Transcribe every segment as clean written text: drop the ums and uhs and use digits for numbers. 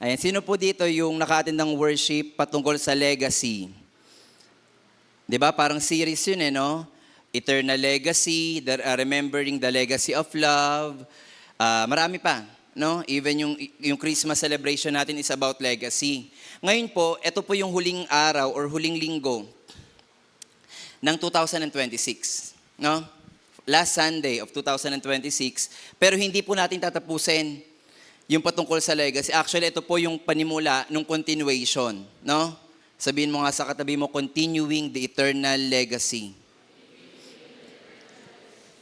Ayan, sino po dito yung naka-attend ng worship patungkol sa legacy? 'Di ba? Parang series yun no? Eternal Legacy, Remembering the Legacy of Love. Marami pa, no? Even yung Christmas celebration natin is about legacy. Ngayon po, ito po yung huling araw or huling linggo ng 2026, no? Last Sunday of 2026, pero hindi po natin tatapusin yung patungkol sa legacy. Actually, ito po yung panimula ng continuation, no? Sabihin mo nga sa katabi mo, continuing the eternal legacy.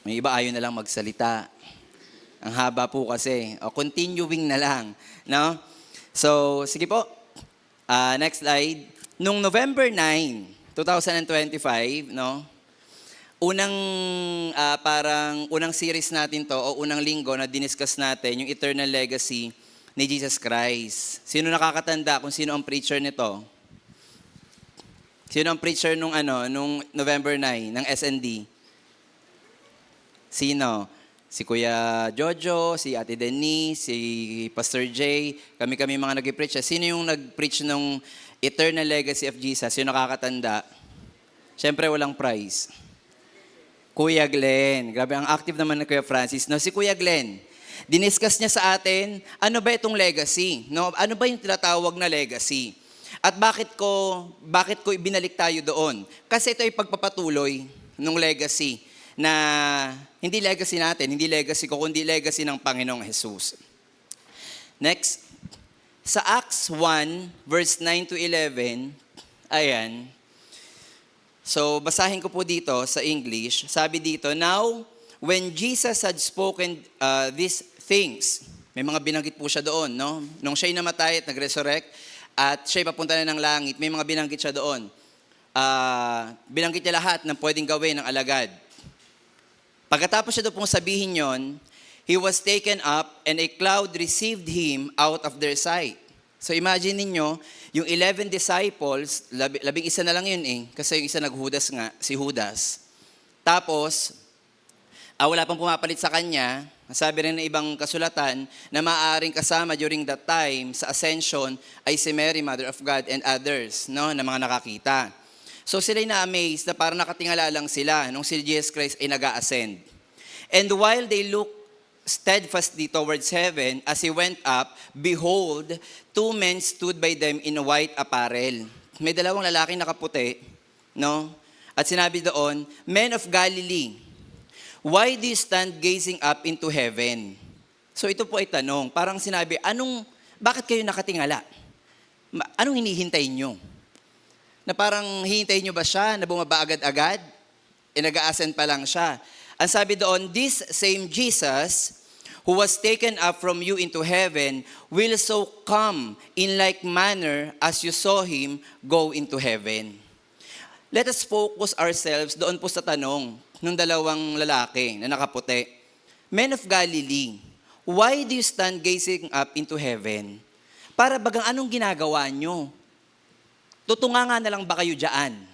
May iba ayaw na lang magsalita. Ang haba po kasi. O, continuing na lang, no? So, sige po. Next slide. Nung November 9, 2025, no? Unang series natin to o unang linggo na diniscuss natin yung eternal legacy ni Jesus Christ. Sino nakakatanda kung sino ang preacher nito? Sino ang preacher nung November 9 ng SND? Sino? Si Kuya Jojo, si Ate Denise, si Pastor Jay, kami mga nag-preach. Sino yung nag-preach nung eternal legacy of Jesus? Sino nakakatanda? Siyempre walang prize. Kuya Glenn. Grabe, ang active naman ng Kuya Francis. No, si Kuya Glenn, diniscuss niya sa atin, ano ba itong legacy? No, ano ba yung tinatawag na legacy? At bakit ko ibinalik tayo doon? Kasi ito ay pagpapatuloy ng legacy na hindi legacy natin, hindi legacy ko, kundi legacy ng Panginoong Jesus. Next. Sa Acts 1, verse 9 to 11, ayan. So, basahin ko po dito sa English. Sabi dito, now, when Jesus had spoken these things, may mga binanggit po siya doon, no? Nung siya'y namatay at nag-resurrect, at siya'y papunta na ng langit, may mga binanggit siya doon. Binanggit niya lahat ng pwedeng gawin ng alagad. Pagkatapos siya doon pong sabihin yon, he was taken up and a cloud received him out of their sight. So imagine ninyo, yung 11 disciples, 11 na lang yun kasi yung isa naghudas nga, si Judas. Tapos, wala pang pumapalit sa kanya, sabi rin ng ibang kasulatan, na maaaring kasama during that time sa ascension ay si Mary, Mother of God, and others, no, na mga nakakita. So sila'y na-amaze na parang nakatingala lang sila nung si Jesus Christ ay nag-a-ascend. And while they looked steadfastly towards heaven, as he went up, behold, two men stood by them in white apparel. May dalawang lalaki nakaputi, no? At sinabi doon, Men of Galilee, why do you stand gazing up into heaven? So ito po ay tanong, parang sinabi, bakit kayo nakatingala? Anong hinihintay nyo? Na parang hihintayin nyo ba siya na bumaba agad-agad? Nag-a-ascend pa lang siya. Ang sabi doon, this same Jesus who was taken up from you into heaven will so come in like manner as you saw him go into heaven. Let us focus ourselves doon po sa tanong ng dalawang lalaki na nakaputi. Men of Galilee, why do you stand gazing up into heaven? Para bagang anong ginagawa nyo? Tutunganga na lang ba kayo dyan?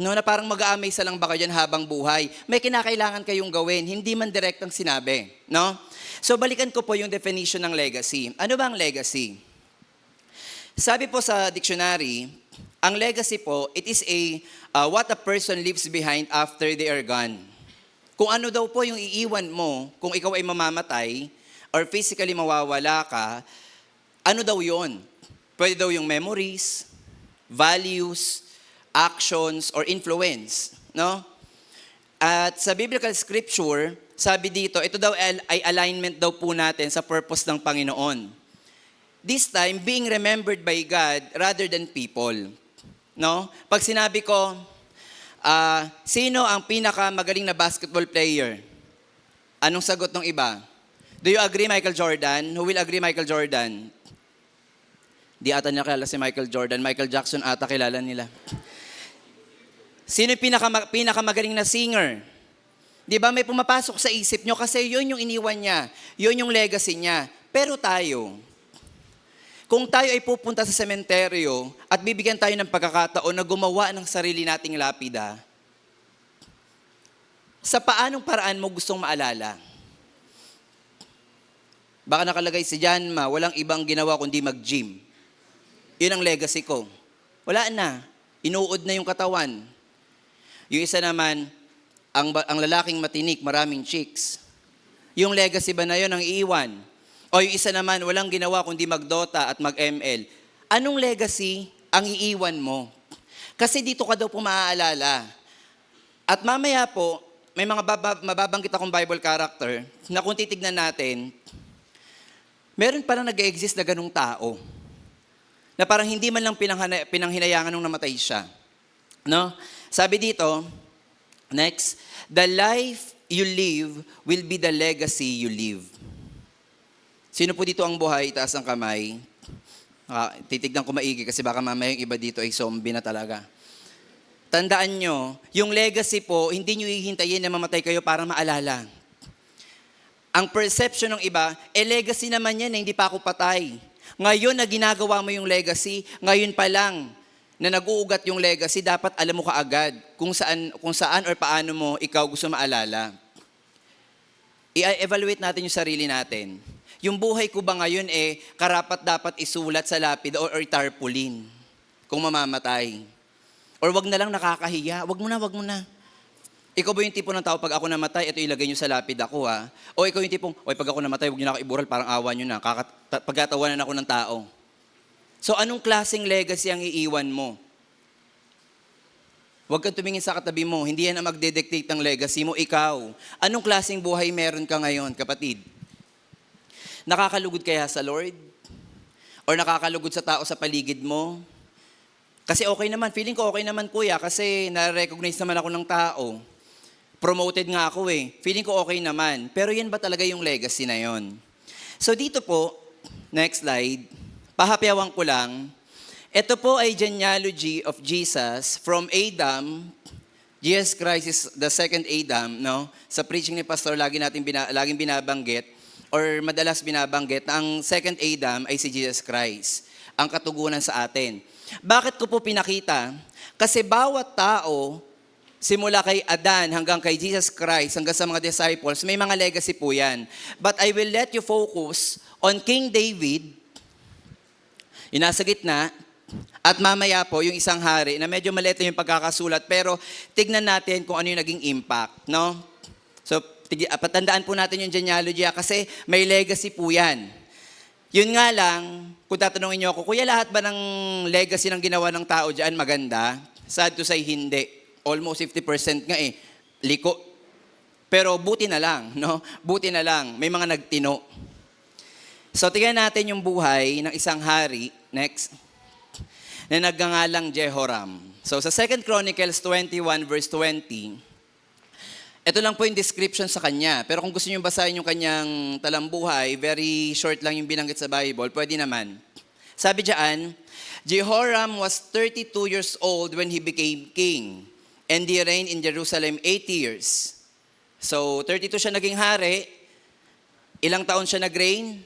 No, na parang mag-aamay lang ba kayo dyan habang buhay? May kinakailangan kayong gawin, hindi man direktang sinabi. No? So balikan ko po yung definition ng legacy. Ano ba ang legacy? Sabi po sa dictionary, ang legacy po, it is what a person leaves behind after they are gone. Kung ano daw po yung iiwan mo, kung ikaw ay mamamatay, or physically mawawala ka, ano daw yon? Pwede daw yung memories, values, actions, or influence. No? At sa biblical scripture, sabi dito, ito daw ay alignment daw po natin sa purpose ng Panginoon. This time, being remembered by God rather than people. No? Pag sinabi ko, sino ang pinakamagaling na basketball player? Anong sagot ng iba? Do you agree, Michael Jordan? Who will agree, Michael Jordan? Di ata niya kilala si Michael Jordan. Michael Jackson ata kilala nila. Sino yung pinakamagaling na singer? Di ba may pumapasok sa isip nyo kasi yun yung iniwan niya. Yun yung legacy niya. Pero tayo, kung tayo ay pupunta sa sementeryo at bibigyan tayo ng pagkakataon na gumawa ng sarili nating lapida, sa paanong paraan mo gustong maalala? Baka nakalagay si John Ma, walang ibang ginawa kundi mag-gym. Yun ang legacy ko. Wala na. Inuod na yung katawan. Yung isa naman, ang lalaking matinik, maraming chicks. Yung legacy ba na yun ang iiwan? O yung isa naman, walang ginawa kundi mag-Dota at mag-ML. Anong legacy ang iiwan mo? Kasi dito ka daw po maaalala. At mamaya po, may mga mababanggit akong Bible character na kung titignan natin, meron parang nag-exist na ganung tao na parang hindi man lang pinanghinayangan nung namatay siya. No? Sabi dito, next, the life you live will be the legacy you live. Sino po dito ang buhay? Taas ang kamay. Titignan ko maigi kasi baka mamaya yung iba dito ay zombie na talaga. Tandaan nyo, yung legacy po, hindi nyo hihintayin na mamatay kayo para maalala. Ang perception ng iba, legacy naman yan na hindi pa ako patay. Ngayon na ginagawa mo yung legacy, ngayon pa lang na nag-uugat yung legacy, dapat alam mo kaagad kung saan or paano mo ikaw gusto maalala. I-evaluate natin yung sarili natin. Yung buhay ko ba ngayon karapat dapat isulat sa lapid or tarpaulin kung mamamatay? Or wag na lang nakakahiya, wag mo na. Ikaw ba yung tipo ng tao, pag ako namatay, ito ilagay nyo sa lapid ako ha? O ikaw yung tipong, pag ako namatay, huwag nyo na ako ibural, parang awa nyo na, pagkatawanan ako ng tao. So anong klaseng legacy ang iiwan mo? Huwag kang tumingin sa katabi mo, hindi yan ang magdedictate ng legacy mo, ikaw. Anong klaseng buhay meron ka ngayon, kapatid? Nakakalugod kaya sa Lord? Or nakakalugod sa tao sa paligid mo? Kasi okay naman, feeling ko okay naman kuya, kasi na-recognize naman ako ng tao. Promoted nga ako Feeling ko okay naman. Pero yan ba talaga yung legacy na yon? So dito po, next slide, pahapyawan ko lang. Ito po ay genealogy of Jesus from Adam. Jesus Christ is the second Adam, no? Sa preaching ni Pastor, laging binabanggit, or madalas binabanggit, na ang second Adam ay si Jesus Christ, ang katugunan sa atin. Bakit ko po pinakita? Kasi bawat tao, simula kay Adan hanggang kay Jesus Christ, hanggang sa mga disciples, may mga legacy po yan. But I will let you focus on King David, yung nasa gitna, at mamaya po yung isang hari na medyo maliit lang yung pagkakasulat, pero tignan natin kung ano yung naging impact. No? So, patandaan po natin yung genealogy kasi may legacy po yan. Yun nga lang, kung tatanungin niyo ako, kuya, lahat ba ng legacy ng ginawa ng tao dyan maganda? Sad to say, hindi. Almost 50% nga liko. Pero buti na lang, no? Buti na lang, may mga nagtino. So, tingnan natin yung buhay ng isang hari, next, na nagngangalang Jehoram. So, sa 2 Chronicles 21 verse 20, ito lang po yung description sa kanya. Pero kung gusto niyo basahin yung kanyang talambuhay, very short lang yung binanggit sa Bible, pwede naman. Sabi diyan, Jehoram was 32 years old when he became king, and he reigned in Jerusalem 8 years. So, 32 siya naging hari. Ilang taon siya nag-reign?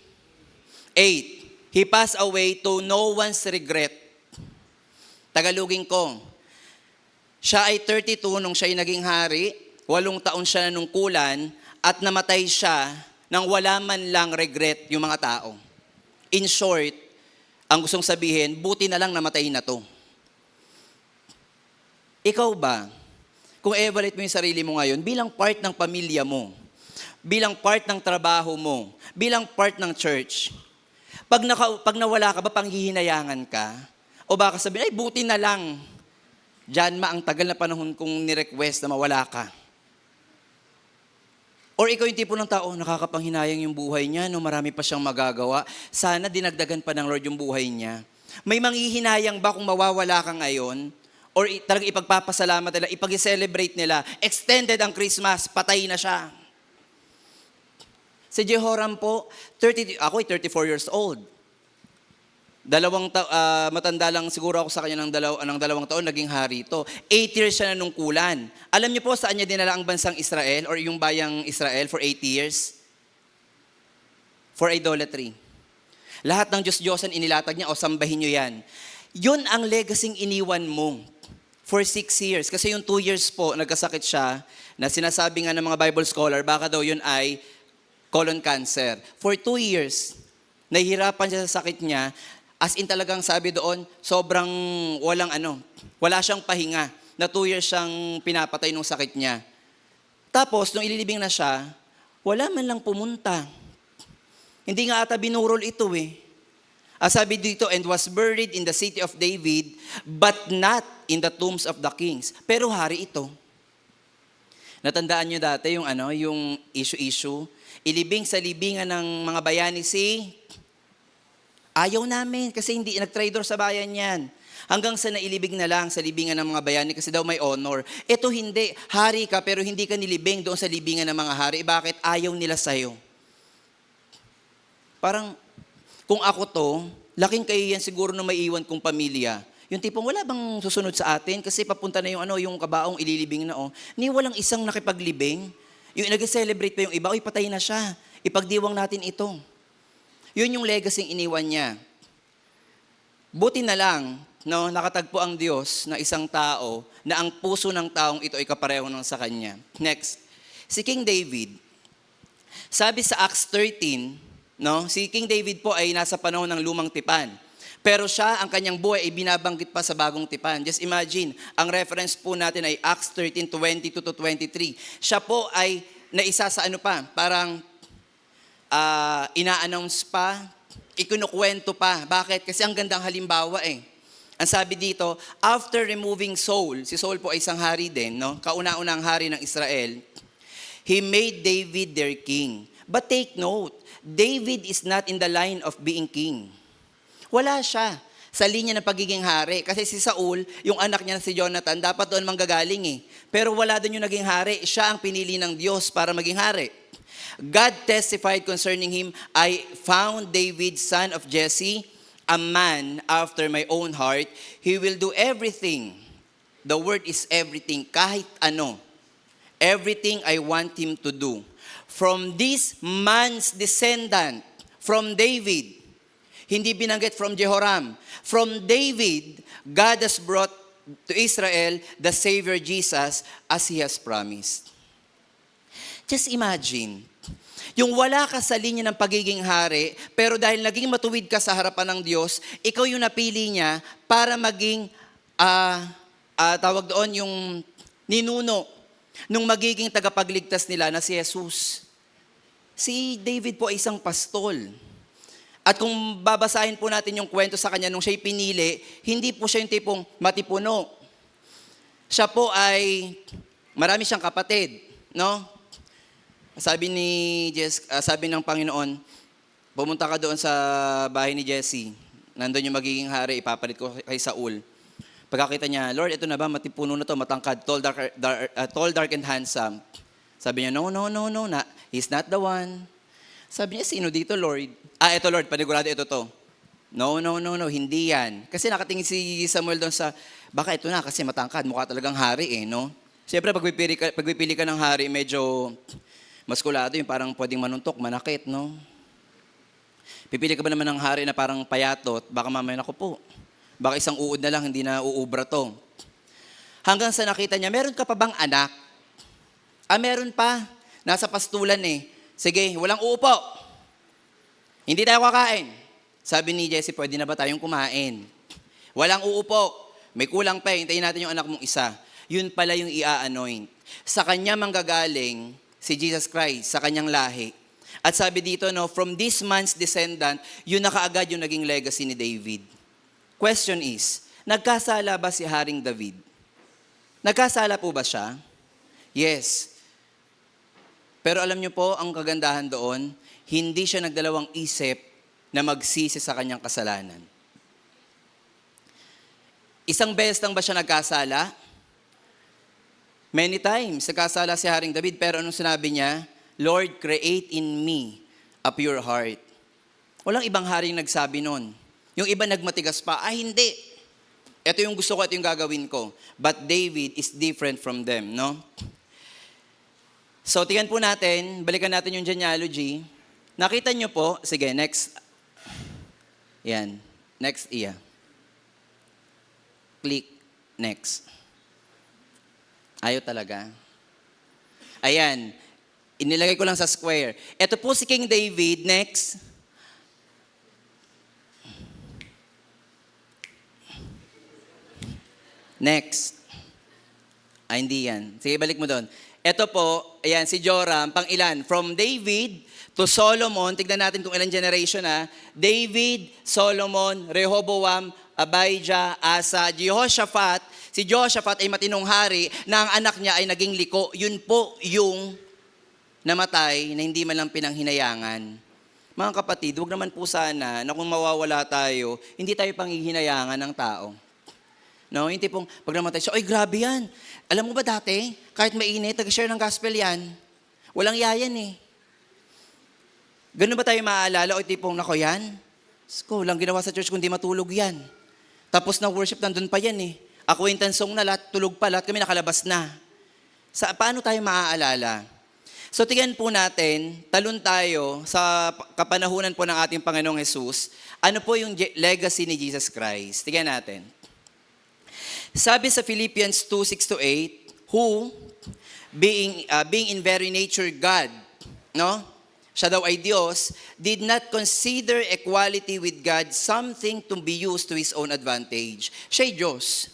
8. He passed away to no one's regret. Tagalogin ko, siya ay 32 nung siya ay naging hari, 8 taon siya nanungkulan, at namatay siya nang wala man lang regret yung mga tao. In short, ang gustong sabihin, buti na lang namatay na to. Ikaw ba, kung evaluate mo yung sarili mo ngayon, bilang part ng pamilya mo, bilang part ng trabaho mo, bilang part ng church, pag nawala ka ba, panghihinayangan ka? O baka sabihin, ay buti na lang, Diyan ang tagal na panahon kong ni-request na mawala ka. Or ikaw yung tipo ng tao, nakakapanghinayang yung buhay niya, no, marami pa siyang magagawa. Sana dinagdagan pa ng Lord yung buhay niya. May manghihinayang ba kung mawawala ka ngayon? Or talagang ipagpapasalamat nila, ipag-celebrate nila, extended ang Christmas, patay na siya. Si Jehoram po, ako ay 34 years old. Matanda lang siguro ako sa kanya ng 2 taon, naging hari ito. 8 years siya nanungkulan. Alam niyo po saan niya dinala ang bansang Israel or yung bayang Israel for 8 years? For idolatry. Lahat ng Diyos-Diyosan inilatag niya, o sambahin niyo yan. Yun ang legacyng iniwan mo for 6 years. Kasi yung 2 years po, nagkasakit siya, na sinasabi nga ng mga Bible scholar, baka daw yun ay colon cancer. For 2 years, nahihirapan siya sa sakit niya. As in talagang sabi doon, sobrang wala siyang pahinga. Na 2 years siyang pinapatay nung sakit niya. Tapos, nung ililibing na siya, wala man lang pumunta. Hindi nga ata binurol ito eh. Sabi dito, and was buried in the city of David, but not in the tombs of the kings. Pero hari ito. Natandaan niyo dati yung issue. Ilibing sa libingan ng mga bayani ayaw namin kasi hindi nag-traitor sa bayan yan. Hanggang sa nailibing na lang sa libingan ng mga bayani kasi daw may honor. Ito hindi, hari ka pero hindi ka nilibing doon sa libingan ng mga hari. Bakit? Ayaw nila sa'yo. Parang, kung ako to, laking kayo yan siguro na may iwan kong pamilya. Yung tipong wala bang susunod sa atin kasi papunta na yung kabaong ililibing na Ni walang isang nakipaglibing. Yung nag-celebrate pa yung iba, patay na siya. Ipagdiwang natin ito. Yun yung legacy iniwan niya. Buti na lang, nakatagpo ang Diyos na isang tao na ang puso ng taong ito ay kapareho ng sa kanya. Next, si King David. Sabi sa Acts 13, si King David po ay nasa panahon ng lumang tipan. Pero siya, ang kanyang buhay ay binabanggit pa sa bagong tipan. Just imagine, ang reference po natin ay Acts 13:22-23. Siya po ay naisa sa parang ina-announce pa, ikinukwento pa. Bakit? Kasi ang gandang halimbawa eh. Ang sabi dito, after removing Saul, si Saul po ay isang hari din, kauna-unang hari ng Israel, he made David their king. But take note, David is not in the line of being king. Wala siya sa linya ng pagiging hari. Kasi si Saul, yung anak niya na si Jonathan, dapat doon manggagaling eh. Pero wala doon yung naging hari. Siya ang pinili ng Diyos para maging hari. God testified concerning him, I found David, son of Jesse, a man after my own heart. He will do everything. The word is everything. Kahit ano. Everything I want him to do. From this man's descendant, from David, hindi binanggit from Jehoram. From David, God has brought to Israel the Savior Jesus as He has promised. Just imagine, yung wala ka sa linya ng pagiging hari, pero dahil naging matuwid ka sa harapan ng Diyos, ikaw yung napili niya para maging, tawag doon, yung ninuno nung magiging tagapagligtas nila na si Jesus. Si David po ay isang pastol. At kung babasahin po natin yung kwento sa kanya nung siya'y pinili, hindi po siya yung tipong matipuno. Siya po ay, marami siyang kapatid, Sabi sabi ng Panginoon, pumunta ka doon sa bahay ni Jesse. Nandun yung magiging hari, ipapalit ko kay Saul. Pagkakita niya, Lord, ito na ba, matipuno na to, matangkad, tall, dark, and handsome. Sabi niya, no, he's not the one. Sabi niya, sino dito, Lord? Ito Lord, panigurado ito to. No, hindi yan. Kasi nakatingin si Samuel doon baka ito na kasi matangkad, mukha talagang hari Siyempre, pag pipili ka ng hari, medyo maskulado yung parang pwedeng manuntok, manakit, Pipili ka ba naman ng hari na parang payatot, baka mamaya po. Baka isang uod na lang, hindi na uubra to. Hanggang sa nakita niya, meron ka pa bang anak? Meron pa. Nasa pastulan eh. Sige, walang uupo. Hindi tayo kakain. Sabi ni Jesse, pwede na ba tayong kumain? Walang uupo. May kulang pa. Hintayin natin yung anak mong isa. Yun pala yung i-anoint. Sa kanya manggagaling si Jesus Christ, sa kanyang lahi. At sabi dito, from this man's descendant, yun na kaagad yung naging legacy ni David. Question is, nagkasala ba si Haring David? Nagkasala po ba siya? Yes. Pero alam niyo po, ang kagandahan doon, hindi siya nagdalawang isip na magsisi sa kanyang kasalanan. Isang beses lang ba siya nagkasala? Many times, nagkasala si Haring David, pero anong sinabi niya? Lord, create in me a pure heart. Walang ibang haring nagsabi nun. Yung iba nagmatigas pa, hindi. Ito yung gusto ko, ito yung gagawin ko. But David is different from them, So, tingnan po natin, balikan natin yung genealogy. Nakita nyo po, sige, next. Yan, next iya. Click, next. Ayaw talaga. Ayan, Inilagay ko lang sa square. Ito po si King David. Next. Next. Hindi yan. Sige, balik mo doon. Ito po, ayan, si Joram, pang ilan? From David to Solomon, tignan natin kung ilang generation David, Solomon, Rehoboam, Abijah, Asa, Jehoshaphat. Si Jehoshaphat ay matinong hari na ang anak niya ay naging liko. Yun po yung namatay na hindi man lang pinanghinayangan. Mga kapatid, huwag naman po sana na kung mawawala tayo, hindi tayo panghihinayangan ng tao. No, hindi pong pag namatay siya, ay grabe yan. Alam mo ba dati, kahit mainit, nag-share ng gospel yan. Walang yayan eh. Ganun ba tayo maaalala? O tipong, nako yan? Sko, lang ginawa sa church kundi matulog yan. Tapos na worship, nandun pa yan eh. Acquaintance song na lahat, tulog pa lahat, kami nakalabas na. Paano tayo maaalala? So tingnan po natin, talon tayo sa kapanahunan po ng ating Panginoong Jesus. Ano po yung legacy ni Jesus Christ? Tingnan natin. Sabi sa Philippians 2:6-8, who, being in very nature God, no? Siya daw ay Diyos, did not consider equality with God something to be used to His own advantage. Siya'y Diyos.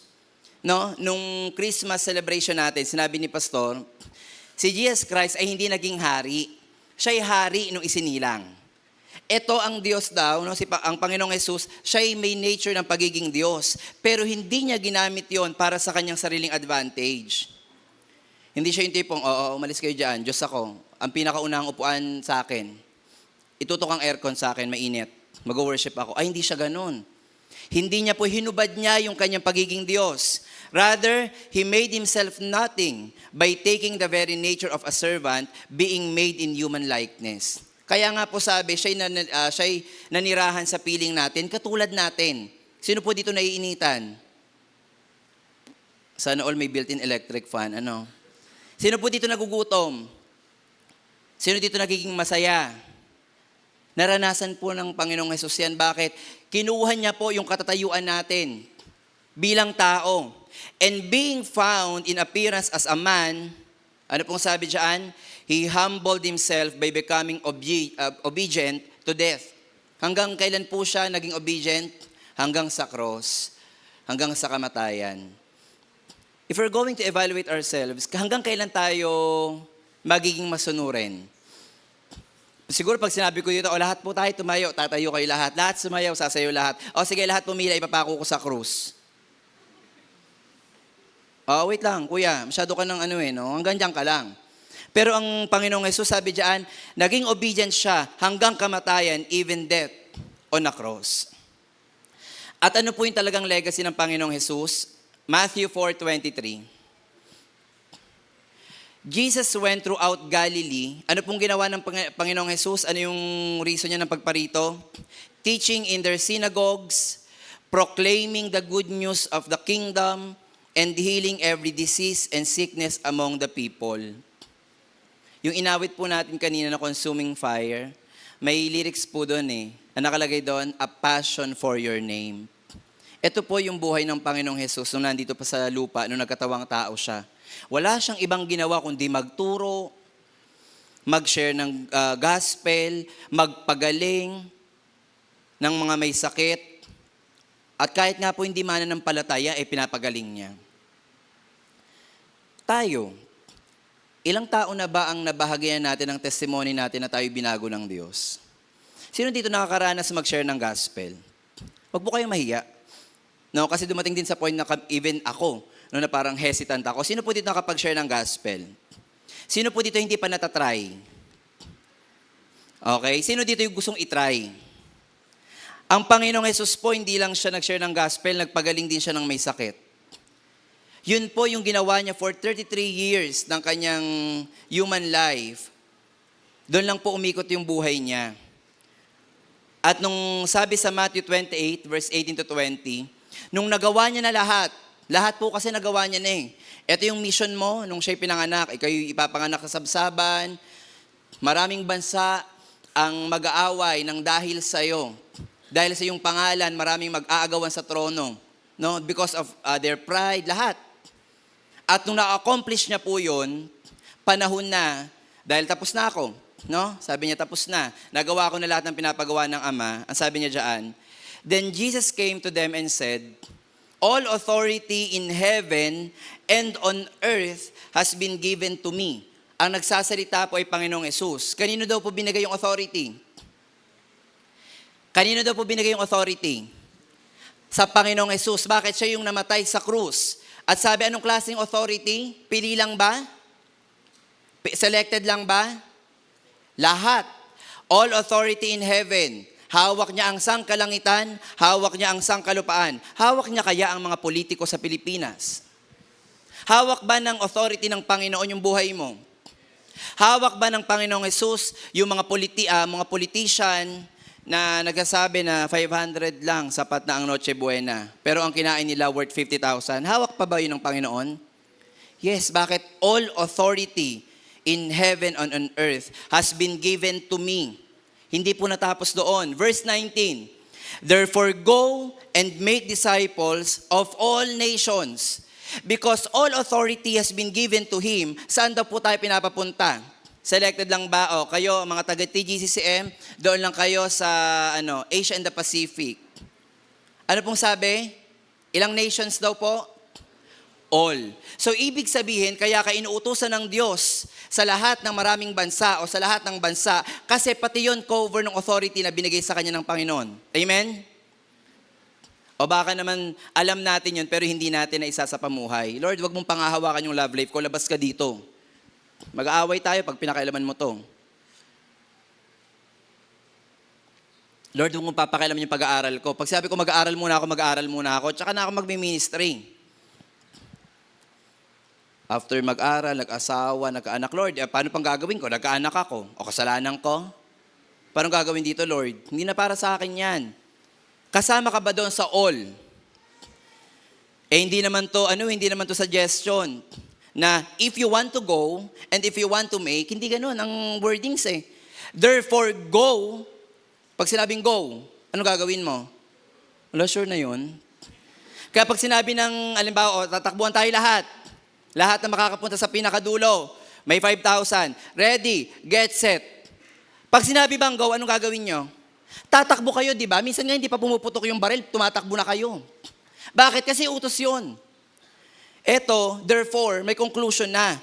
No? Nung Christmas celebration natin, sinabi ni Pastor, si Jesus Christ ay hindi naging hari. Siya'y hari nung isinilang. Ito ang Diyos daw, no? Ang Panginoong Jesus, siya'y may nature ng pagiging Diyos. Pero hindi niya ginamit yon para sa kanyang sariling advantage. Hindi siya yung tipong, umalis kayo dyan, Diyos ako. Ang pinakaunang upuan sa akin. Itutok ang aircon sa akin, mainit. Mag-worship ako. Ay, hindi siya ganun. Hindi niya po hinubad niya yung kanyang pagiging Diyos. Rather, He made Himself nothing by taking the very nature of a servant, being made in human likeness. Kaya nga po sabi, siya'y nanirahan sa piling natin, katulad natin. Sino po dito naiinitan? Sana all may built-in electric fan. Ano? Sino po dito nagugutom? Sino dito nagiging masaya? Naranasan po ng Panginoong Hesus yan. Bakit? Kinuha niya po yung katatayuan natin bilang tao. And being found in appearance as a man, ano pong sabi dyan? He humbled Himself by becoming obedient to death. Hanggang kailan po siya naging obedient? Hanggang sa cross, hanggang sa kamatayan. If we're going to evaluate ourselves, hanggang kailan tayo magiging masunurin? Siguro pag sinabi ko dito, lahat po tayo tumayo, tatayo kayo lahat. Lahat sumayaw, sasayo lahat. Sige, lahat pumila, ipapako ko sa krus. Wait lang, kuya, masyado ka ng no? Hanggang dyan ka lang. Pero ang Panginoong Jesus sabi diyan, naging obedient siya hanggang kamatayan, even death on a cross. At ano po yung talagang legacy ng Panginoong Jesus? Matthew 4:23. Jesus went throughout Galilee. Ano pong ginawa ng Panginoong Jesus? Ano yung reason niya ng pagparito? Teaching in their synagogues, proclaiming the good news of the kingdom, and healing every disease and sickness among the people. Yung inawit po natin kanina na Consuming Fire, may lyrics po doon ang nakalagay doon, a passion for your name. Ito po yung buhay ng Panginoong Jesus nung nandito pa sa lupa, nung nagkatawang tao siya. Wala siyang ibang ginawa kundi magturo, mag-share ng gospel, magpagaling ng mga may sakit, at kahit nga po hindi mananampalataya, pinapagaling niya. Tayo, ilang tao na ba ang nabahagyan natin ng testimony natin na tayo binago ng Diyos? Sino dito nakakaranas mag-share ng gospel? Huwag po kayong mahiya. No, kasi dumating din sa point na even ako, na parang hesitant ako. Sino po dito nakapag-share ng gospel? Sino po dito hindi pa natatry? Okay? Sino dito yung gustong itry? Ang Panginoong Jesus po, hindi lang siya nag-share ng gospel, nagpagaling din siya ng may sakit. Yun po yung ginawa niya for 33 years ng kanyang human life. Doon lang po umikot yung buhay niya. At nung sabi sa Matthew 28, verse 18-20, nung nagawa niya na lahat po kasi nagawa niya na Ito yung mission mo, nung siya'y pinanganak, kayo ipapanganak sa sabsaban, maraming bansa ang mag-aaway ng dahil sa'yo. Dahil sa iyong pangalan, maraming mag-aagawan sa trono. No? Because of their pride, lahat. At nung na-accomplish niya po yun, panahon na Dahil tapos na ako. No? Sabi niya, tapos na. Nagawa ko na lahat ng pinapagawa ng Ama. Ang sabi niya diyan, then Jesus came to them and said, all authority in heaven and on earth has been given to me. Ang nagsasalita po ay Panginoong Hesus. Kanino daw po binigay yung authority? Kanino daw po binigay yung authority? Sa Panginoong Hesus. Bakit siya yung namatay sa krus? At sabi, anong klaseng authority? Pili lang ba? Selected lang ba? Lahat. All authority in heaven. Hawak niya ang sangkalangitan, hawak niya ang sangkalupaan. Hawak niya kaya ang mga politiko sa Pilipinas? Hawak ba ng authority ng Panginoon yung buhay mo? Hawak ba ng Panginoong Hesus yung mga politician na nagsasabi na 500 lang sapat na ang Noche Buena, pero ang kinain nila worth 50,000? Hawak pa ba yun ng Panginoon? Yes, bakit? All authority in heaven and on earth has been given to me. Hindi po natapos doon. Verse 19, therefore go and make disciples of all nations, because all authority has been given to Him. Saan daw po tayo pinapapunta? Selected lang ba? O, kayo, mga taga-TGCCM, doon lang kayo sa Asia and the Pacific. Ano pong sabi? Ilang nations daw po? All. So, ibig sabihin, kaya ka inuutusan ng Diyos sa lahat ng maraming bansa o sa lahat ng bansa, kasi pati yun cover ng authority na binigay sa kanya ng Panginoon. Amen? O baka naman alam natin yun, pero hindi natin na isa sa pamuhay. Lord, wag mong pangahawakan yung love life ko, labas ka dito. Mag-aaway tayo pag pinakailaman mo to. Lord, huwag mong papakailaman yung pag-aaral ko. Pag sabi ko mag-aaral muna ako, tsaka na ako magmi-ministry. After mag-aral, nag-asawa, nagkaanak, Lord, paano pang gagawin ko? Nagkaanak ako. O kasalanan ko? Paano gagawin dito, Lord? Hindi na para sa akin yan. Kasama ka ba doon sa all? Hindi naman to suggestion. Na if you want to go, and if you want to make, hindi ganun ang wordings eh. Therefore, go. Pag sinabing go, ano gagawin mo? Wala, sure na yun. Kaya pag sinabi ng, alimbawa, tatakbuhan tayo lahat na makakapunta sa pinakadulo, may 5,000. Ready, get set. Pag sinabi bang go, anong gagawin nyo? Tatakbo kayo, di ba? Minsan nga hindi pa pumuputok yung baril, tumatakbo na kayo. Bakit? Kasi utos yun. Eto, therefore, may conclusion na.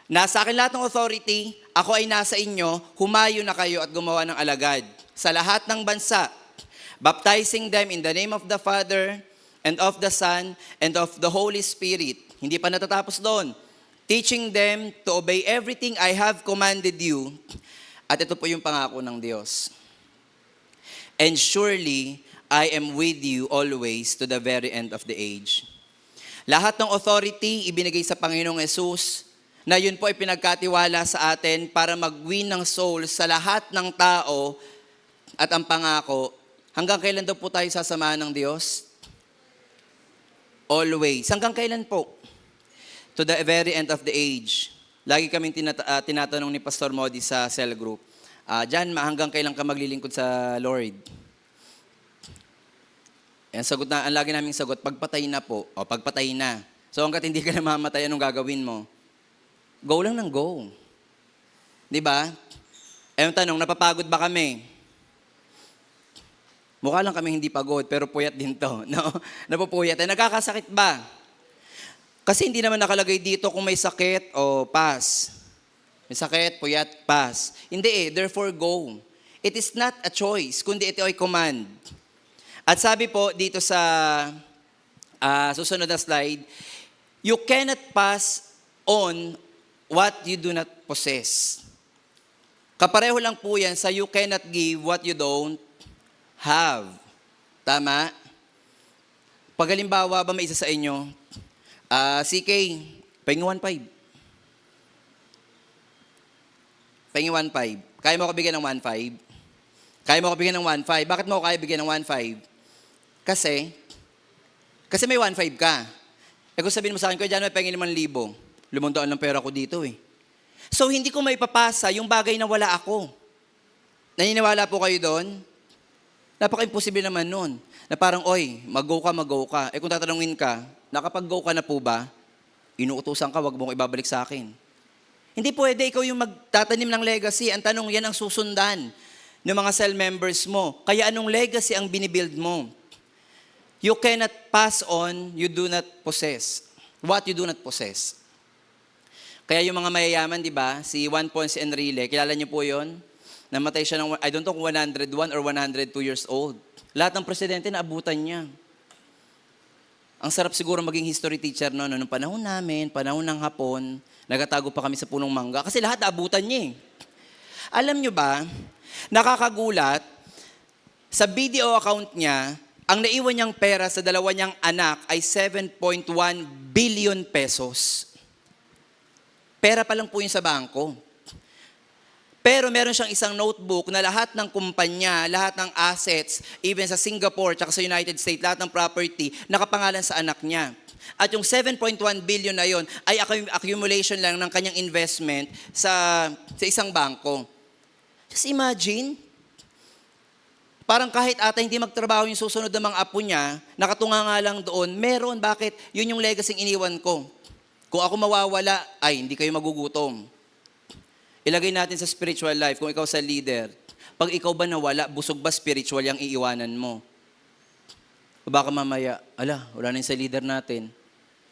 Nasa akin lahat ng authority, ako ay nasa inyo, humayo na kayo at gumawa ng alagad sa lahat ng bansa, baptizing them in the name of the Father, and of the Son, and of the Holy Spirit. Hindi pa natatapos doon. Teaching them to obey everything I have commanded you. At ito po yung pangako ng Diyos. And surely, I am with you always to the very end of the age. Lahat ng authority ibinigay sa Panginoong Hesus, na yun po ay pinagkatiwala sa atin para mag-win ng soul sa lahat ng tao. At ang pangako, hanggang kailan daw po tayo sasamahan ng Diyos? Always. Hanggang kailan po? To the very end of the age. Lagi kaming tinatanong ni Pastor Modi sa cell group, Jan, hanggang kailan ka maglilingkod sa Lord? Ang lagi naming sagot, pagpatay na po. O pagpatay na. So hanggat hindi ka na mamatay, anong gagawin mo? Go lang ng go. Di ba? Yung tanong, napapagod ba kami? Mukha lang kami hindi pagod, pero puyat din to. No? Napupuyat. Nagkakasakit ba? Kasi hindi naman nakalagay dito kung may sakit o pass. May sakit, puyat, pass. Hindi therefore go. It is not a choice, kundi ito ay command. At sabi po dito sa susunod na slide, you cannot pass on what you do not possess. Kapareho lang po yan sa you cannot give what you don't have. Tama? Pag halimbawa ba may isa sa inyo, CK, pahingi 1.5. Pahingi 1.5. Kaya mo ko bigyan ng 1.5? Kaya mo ko bigyan ng 1.5? Bakit mo ko kaya bigyan ng 1.5? Kasi may 1.5 ka. Kung sabihin mo sa akin, Kuya Jan, may pahingi 5,000. 500 lang pera ko dito eh. So, hindi ko may papasa yung bagay na wala ako. Naniniwala po kayo doon? Napaka-imposible naman nun. Na parang, mag-go ka. Kung tatanungin ka, nakapag-go ka na po ba? Inuutusan ka, wag mo ko ibabalik sa akin. Hindi pwede ikaw yung magtatanim ng legacy. Ang tanong, yan ang susundan ng mga cell members mo. Kaya anong legacy ang binibuild mo? You cannot pass on, you do not possess. What you do not possess. Kaya yung mga mayayaman, di ba? Si Juan Ponce Enrile, kilala niyo po yon? Namatay siya ng, I don't know kung 101 or 102 years old. Lahat ng presidente naabutan niya. Ang sarap siguro maging history teacher noon. Noong panahon namin, panahon ng Hapon, nagatago pa kami sa punong mangga. Kasi lahat naabutan niya eh. Alam niyo ba, nakakagulat, sa video account niya, ang naiwan niyang pera sa dalawa niyang anak ay 7.1 billion pesos. Pera pa lang po yun sa bangko. Pero meron siyang isang notebook na lahat ng kumpanya, lahat ng assets, even sa Singapore, tsaka sa United States, lahat ng property, nakapangalan sa anak niya. At yung 7.1 billion na yon ay accumulation lang ng kanyang investment sa isang bangko. Just imagine, parang kahit ata hindi magtrabaho yung susunod ng mga apo niya, nakatunga nga lang doon, meron, bakit? Yun yung legacy iniwan ko. Kung ako mawawala, ay hindi kayo magugutom. Ilagay natin sa spiritual life, kung ikaw sa leader, pag ikaw ba nawala, busog ba spiritual yung iiwanan mo? O baka mamaya, wala na yung sa leader natin.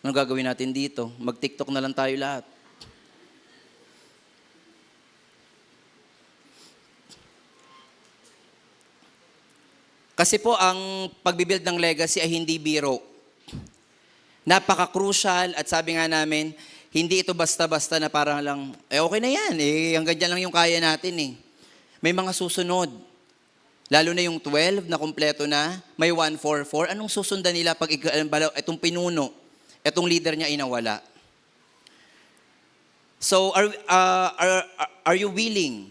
Ano gagawin natin dito? Mag-TikTok na lang tayo lahat. Kasi po, ang pagbibuild ng legacy ay hindi biro. Napaka-crucial at sabi nga namin, hindi ito basta-basta na parang lang, okay na yan, hanggang dyan lang yung kaya natin eh. May mga susunod. Lalo na yung 12 na kumpleto na, may 144. Anong susundan nila pag itong pinuno, itong leader niya inawala? So, are you willing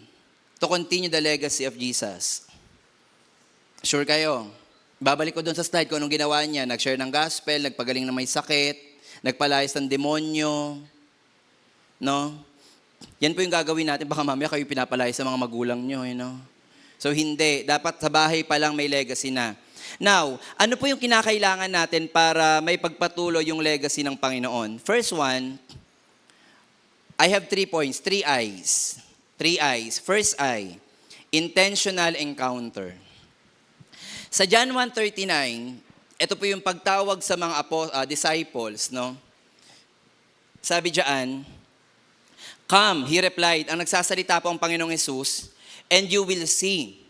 to continue the legacy of Jesus? Sure kayo. Babalik ko doon sa slide ko anong ginawa niya. Nag-share ng gospel, nagpagaling na may sakit, nagpalayas ng demonyo. No? Yan po yung gagawin natin. Baka mamaya kayo pinapalayas sa mga magulang nyo. So hindi. Dapat sa bahay pa lang may legacy na. Now, ano po yung kinakailangan natin para may pagpatuloy yung legacy ng Panginoon? First one, I have 3 points. 3 I's. 3 I's. First I, intentional encounter. Sa John 1:39, ito po yung pagtawag sa mga disciples, no? Sabi diyan, "Come," he replied, ang nagsasalita po ang Panginoong Jesus, "and you will see."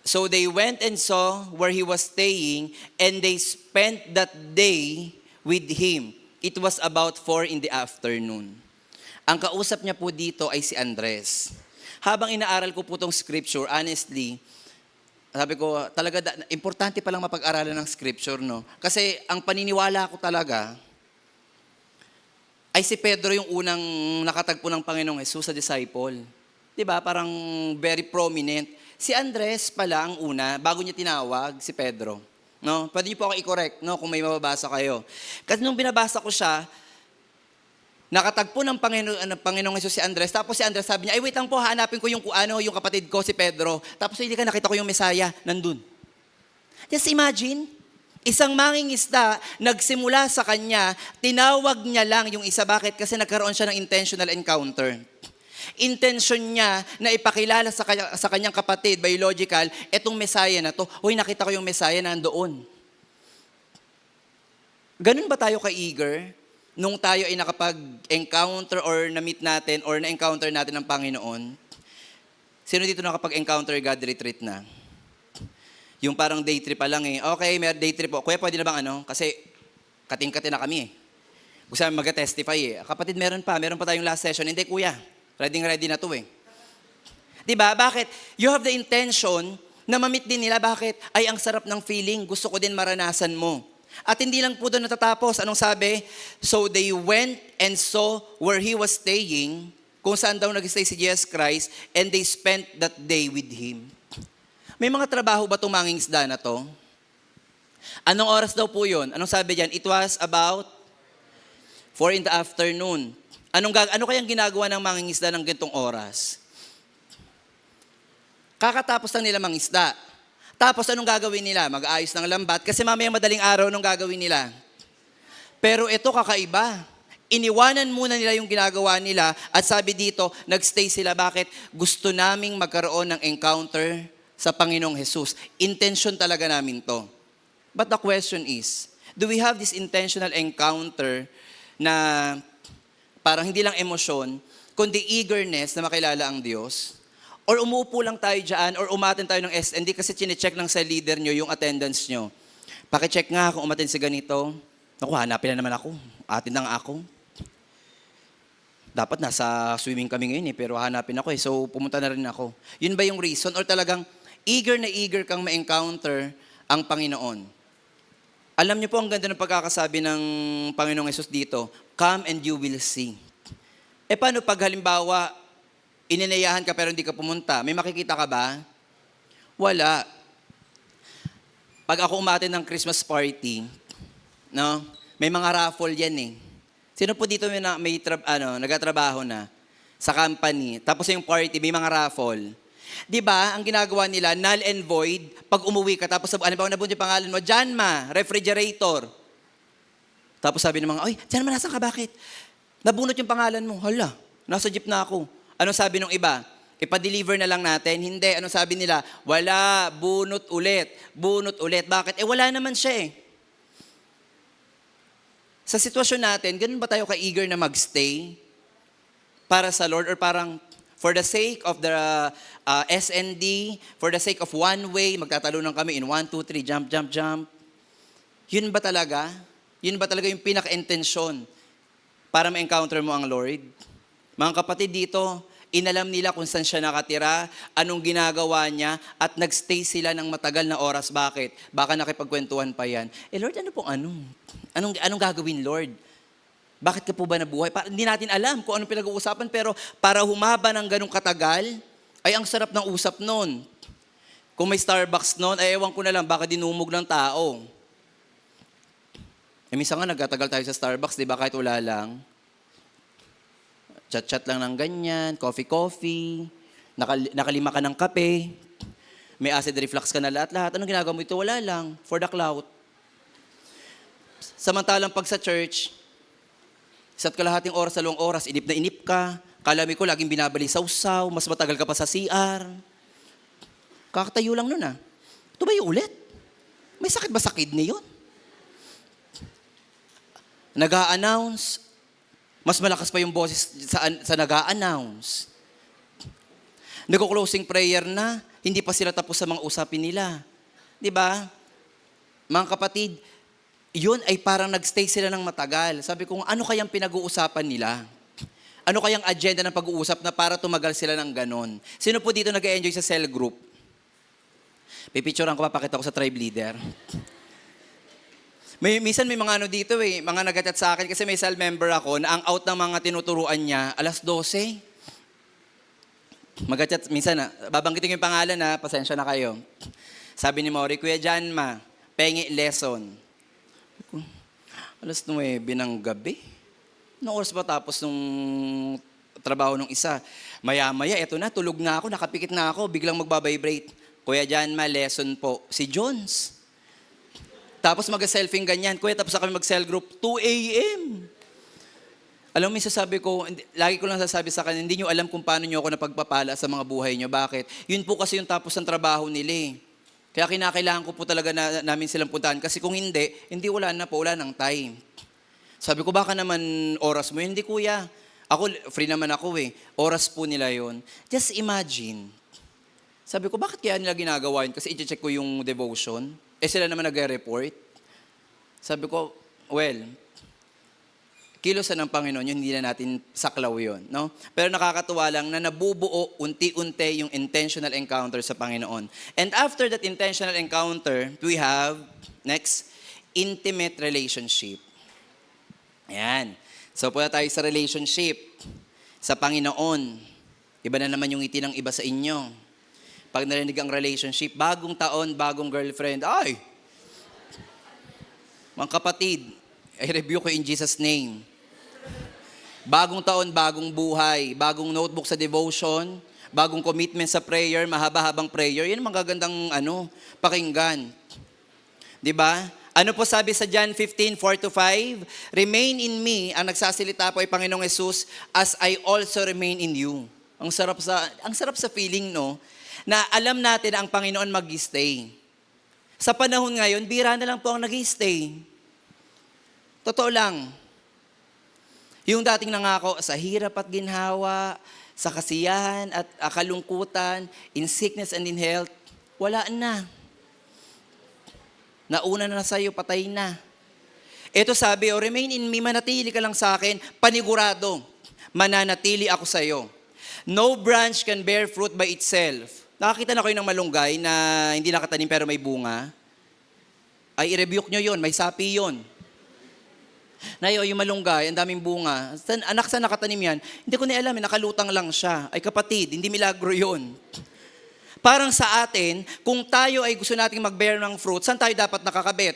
So they went and saw where he was staying, and they spent that day with him. It was about 4 p.m. Ang kausap niya po dito ay si Andres. Habang inaaral ko po itong scripture, honestly, sabi ko, talaga, importante palang mapag-aralan ng scripture, no? Kasi ang paniniwala ko talaga, ay si Pedro yung unang nakatagpo ng Panginoong Jesus sa disciple. Diba? Parang very prominent. Si Andres pala ang una, bago niya tinawag, si Pedro. No? Pwede niyo po ako i-correct, no? Kung may mababasa kayo. Kasi nung binabasa ko siya, nakatagpo ng Panginoong Jesus si Andres. Tapos si Andres sabi niya, ay wait lang po, hanapin ko yung kapatid ko, si Pedro. Tapos hindi ka nakita ko yung Mesaya, nandun. Just imagine, isang mangingisda, nagsimula sa kanya, tinawag niya lang yung isa. Bakit? Kasi nagkaroon siya ng intentional encounter. Intention niya na ipakilala sa kanyang kapatid, biological, etong Mesaya na to. Uy, nakita ko yung Mesaya nandoon. Ganun ba tayo ka-eager? Nung tayo ay nakapag-encounter or na-meet natin or na-encounter natin ng Panginoon, sino dito nakapag-encounter God retreat na? Yung parang day trip pa lang eh. Okay, may day trip po. Kuya, pwede na bang Kasi kating-kati na kami eh. Gusto namin mag-testify eh. Kapatid, meron pa tayong last session. Hindi kuya, ready na to eh. Diba? Bakit? You have the intention na ma-meet din nila. Bakit? Ay, ang sarap ng feeling. Gusto ko din maranasan mo. At hindi lang po doon natatapos. Anong sabi? So they went and saw where he was staying, kung saan daw nag-stay si Jesus Christ, and they spent that day with him. May mga trabaho ba itong mangingisda na to? Anong oras daw po yun? Anong sabi diyan? It was about 4 p.m. Ano kayang ginagawa ng mangingisda ng ganitong oras? Kakatapos lang nila mangisda. Tapos anong gagawin nila? Mag-aayos ng lambat. Kasi mamaya madaling araw, anong gagawin nila? Pero ito kakaiba. iniwanan muna nila yung ginagawa nila at sabi dito, nagstay sila. Bakit? Gusto naming magkaroon ng encounter sa Panginoong Jesus. Intention talaga namin to. But the question is, do we have this intentional encounter na parang hindi lang emosyon, kundi eagerness na makilala ang Diyos? Or umuupo lang tayo dyan, or umaten tayo ng SND kasi chinecheck lang sa leader nyo yung attendance nyo. Pakicheck nga kung umaten si ganito. Naku, hanapin na naman ako. Atin na nga ako. Dapat nasa swimming kami ngayon pero hanapin ako So, pumunta na rin ako. Yun ba yung reason? Or talagang eager na eager kang ma-encounter ang Panginoon? Alam niyo po ang ganda ng pagkakasabi ng Panginoong Yesus dito, come and you will see. Paano pag halimbawa, ininayahan ka pero hindi ka pumunta? May makikita ka ba? Wala. Pag ako umatin ng Christmas party, no? May mga raffle yan Sino po dito nagatrabaho na sa company, tapos yung party, may mga raffle. Di ba, ang ginagawa nila, null and void, pag umuwi ka, tapos halimbawa nabunod yung pangalan mo, Janma, refrigerator. Tapos sabi ng mga, oy, Janma, nasan ka, bakit? Nabunot yung pangalan mo. Hala, nasa jeep na ako. Anong sabi ng iba? Ipa-deliver na lang natin. Hindi. Anong sabi nila? Wala. Bunot ulit. Bunot ulit. Bakit? Wala naman siya Sa sitwasyon natin, ganun ba tayo ka-eager na magstay para sa Lord? Or parang for the sake of the SND, for the sake of one way, magtatalunan kami in 1, 2, 3, jump, jump, jump. Yun ba talaga? Yun ba talaga yung pinaka-intensyon para ma-encounter mo ang Lord? Mga kapatid dito, inalam nila kung saan siya nakatira, anong ginagawa niya, at nagstay sila ng matagal na oras. Bakit? Baka nakipagkwentuhan pa yan. Lord, ano pong ano? Anong gagawin, Lord? Bakit ka po ba nabuhay? Hindi natin alam kung anong pinag-uusapan, pero para humaba ng ganong katagal, ay ang sarap ng usap nun. Kung may Starbucks nun, ay ewan ko na lang, baka dinumog ng tao. Minsan nga nagtatagal tayo sa Starbucks, di ba? Kahit wala lang. Chat-chat lang ng ganyan, coffee-coffee, nakalima ka ng kape, may acid reflux ka na lahat-lahat. Anong ginagawa mo ito? Wala lang, for the clout. Samantalang pag sa church, isa't kalahating oras, 2 oras, inip na inip ka, kalami ko laging binabali sausaw, mas matagal ka pa sa CR. Kakatayo lang nun Ito ba yung ulit? May sakit ba sa kidney yun? Nag-a-announce, mas malakas pa yung boses sa nag-a-announce. Nag-closing prayer na, hindi pa sila tapos sa mga usapin nila. Di ba? Mga kapatid, yun ay parang nagstay sila ng matagal. Sabi ko, ano kayang pinag-uusapan nila? Ano kayang agenda ng pag-uusap na para tumagal sila ng ganon? Sino po dito nag-enjoy sa cell group? Pipicturean ko, papakita ko sa tribe leader. Minsan may mga dito mga nag-chat sa akin kasi may cell member ako na ang out ng mga tinuturuan niya, 12:00. Mag-chat, minsan babanggitin ko yung pangalan pasensya na kayo. Sabi ni Maury, Kuya Janma, pengi lesson. 9:00 ng gabi. Anong oras ba tapos nung trabaho nung isa? Maya-maya, eto na, tulog na ako, nakapikit na ako, biglang magbabibrate. Kuya Janma, lesson po. Si Jones. Tapos mag-selfing ganyan. Kuya, tapos na kami mag-cell group, 2 a.m. Alam mo, minsan sabi ko, lagi ko lang sasabi sa kanya, hindi nyo alam kung paano nyo ako napagpapala sa mga buhay nyo. Bakit? Yun po kasi yung tapos ng trabaho nila Kaya kinakailangan ko po talaga namin silang puntahan. Kasi kung hindi wala na po, wala ng time. Sabi ko, baka naman oras mo. Hindi kuya. Ako, free naman ako Oras po nila yon. Just imagine. Sabi ko, bakit kaya nila ginagawa yun? Kasi i-check ko yung devotion. Sila naman nag-report. Sabi ko, well, kilosan ng Panginoon yun, hindi na natin saklaw yun. No? Pero nakakatuwa lang na nabubuo unti-unti yung intentional encounter sa Panginoon. And after that intentional encounter, we have, next, intimate relationship. Ayan. So, punta tayo sa relationship sa Panginoon. Iba na naman yung ngiti ng iba sa inyo. Pag narinig ang relationship, bagong taon, bagong girlfriend, ay! Mga kapatid, i-review ko in Jesus' name. Bagong taon, bagong buhay, bagong notebook sa devotion, bagong commitment sa prayer, mahaba-habang prayer, yan ang magagandang pakinggan. 'Di ba? Ano po sabi sa John 15:4-5? Remain in me, ang nagsasalita po ay Panginoong Jesus, as I also remain in you. Ang sarap sa feeling, no? Na alam natin na ang Panginoon mag-stay. Sa panahon ngayon, bira na lang po ang nag-stay. Totoo lang. Yung dating nangako sa hirap at ginhawa, sa kasiyahan at kalungkutan, in sickness and in health, wala na. Nauna na sa'yo, patay na. Ito sabi, remain in me, manatili ka lang sa akin, panigurado, mananatili ako sa'yo. No branch can bear fruit by itself. Nakakita na kayo ng malunggay na hindi nakatanim pero may bunga? Ay, i-rebuke nyo yun, may sapi yun. Nayo, yung malunggay, ang daming bunga. Anak, saan nakatanim yan? Hindi ko na alam, nakalutang lang siya. Ay kapatid, hindi milagro yun. Parang sa atin, kung tayo ay gusto nating mag-bear ng fruit, saan tayo dapat nakakabit?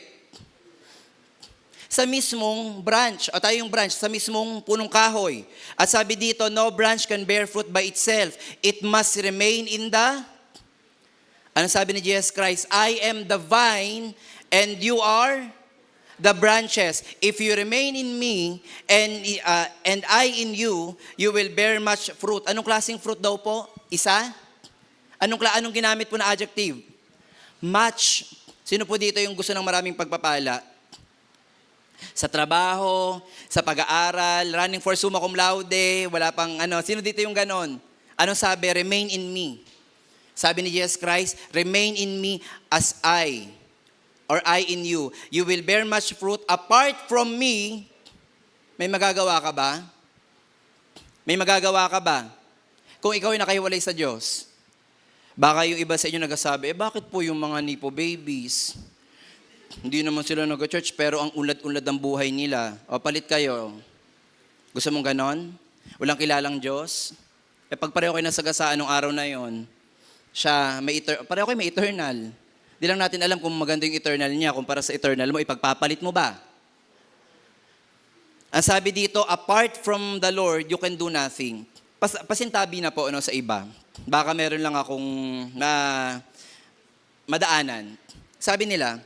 Sa mismong branch, o tayo yung branch, sa mismong punong kahoy. At sabi dito, no branch can bear fruit by itself. It must remain in the... Ano sabi ni Jesus Christ? I am the vine and you are the branches. If you remain in me and I in you, you will bear much fruit. Anong klaseng fruit daw po? Isa? Anong ginamit po na adjective? Much. Sino po dito yung gusto ng maraming pagpapala? Sa trabaho, sa pag-aaral, running for summa cum laude, wala pang ano. Sino dito yung ganon? Anong sabi? Remain in me. Sabi ni Jesus Christ, remain in me as I, or I in you. You will bear much fruit. Apart from me, may magagawa ka ba? May magagawa ka ba? Kung ikaw ay nakahiwalay sa Diyos, baka yung iba sa inyo nagsasabi, bakit po yung mga nipo babies? Hindi naman sila nag-church, pero ang unlad-unlad ng buhay nila. O, palit kayo. Gusto mong ganon? Walang kilalang Diyos? Pag pareho kayo nasagasaan nung araw na yon, siya, pareho kayo may eternal. Di lang natin alam kung maganda yung eternal niya, kumpara sa eternal mo, ipagpapalit mo ba? Ang sabi dito, apart from the Lord, you can do nothing. Pasintabi na po sa iba. Baka meron lang akong madaanan. Sabi nila,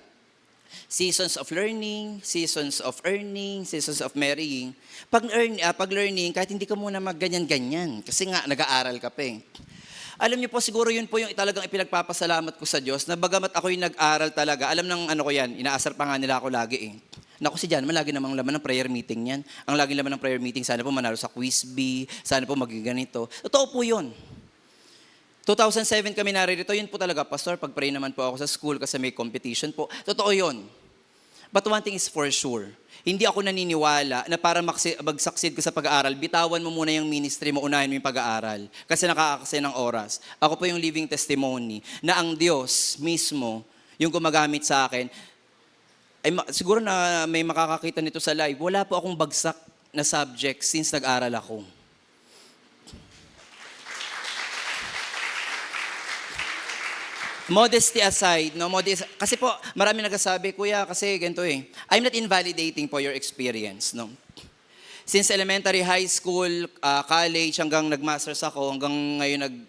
seasons of learning, seasons of earning, seasons of marrying. Pag learning, kahit hindi ka muna magganyan-ganyan. Kasi nga, nag-aaral ka pa eh. Alam niyo po, siguro yun po yung talagang ipinagpapasalamat ko sa Diyos, na bagamat ako yung nag-aral talaga, alam ng ano ko yan, inaasar pa nga nila ako lagi eh. Naku, si Jan, lagi namang laman ng prayer meeting yan. Ang laging laman ng prayer meeting, sana po manalo sa quiz bee, sana po maging ganito. Totoo po yun. 2007 kami naririto, yun po talaga, Pastor, pag-pray naman po ako sa school kasi may competition po. Totoo yun. But one thing is for sure, hindi ako naniniwala na para mag-succeed ka sa pag-aaral, bitawan mo muna yung ministry mo, unahin mo yung pag-aaral. Kasi nakakasay ng oras. Ako po yung living testimony na ang Diyos mismo, yung gumagamit sa akin, ay siguro na may makakakita nito sa live, wala po akong bagsak na subject since nag-aral ako. Modesty aside, kasi po marami nagsasabi, kuya, kasi ganito eh. I'm not invalidating po your experience, no. Since elementary, high school, college, hanggang nag-masters ako, hanggang ngayon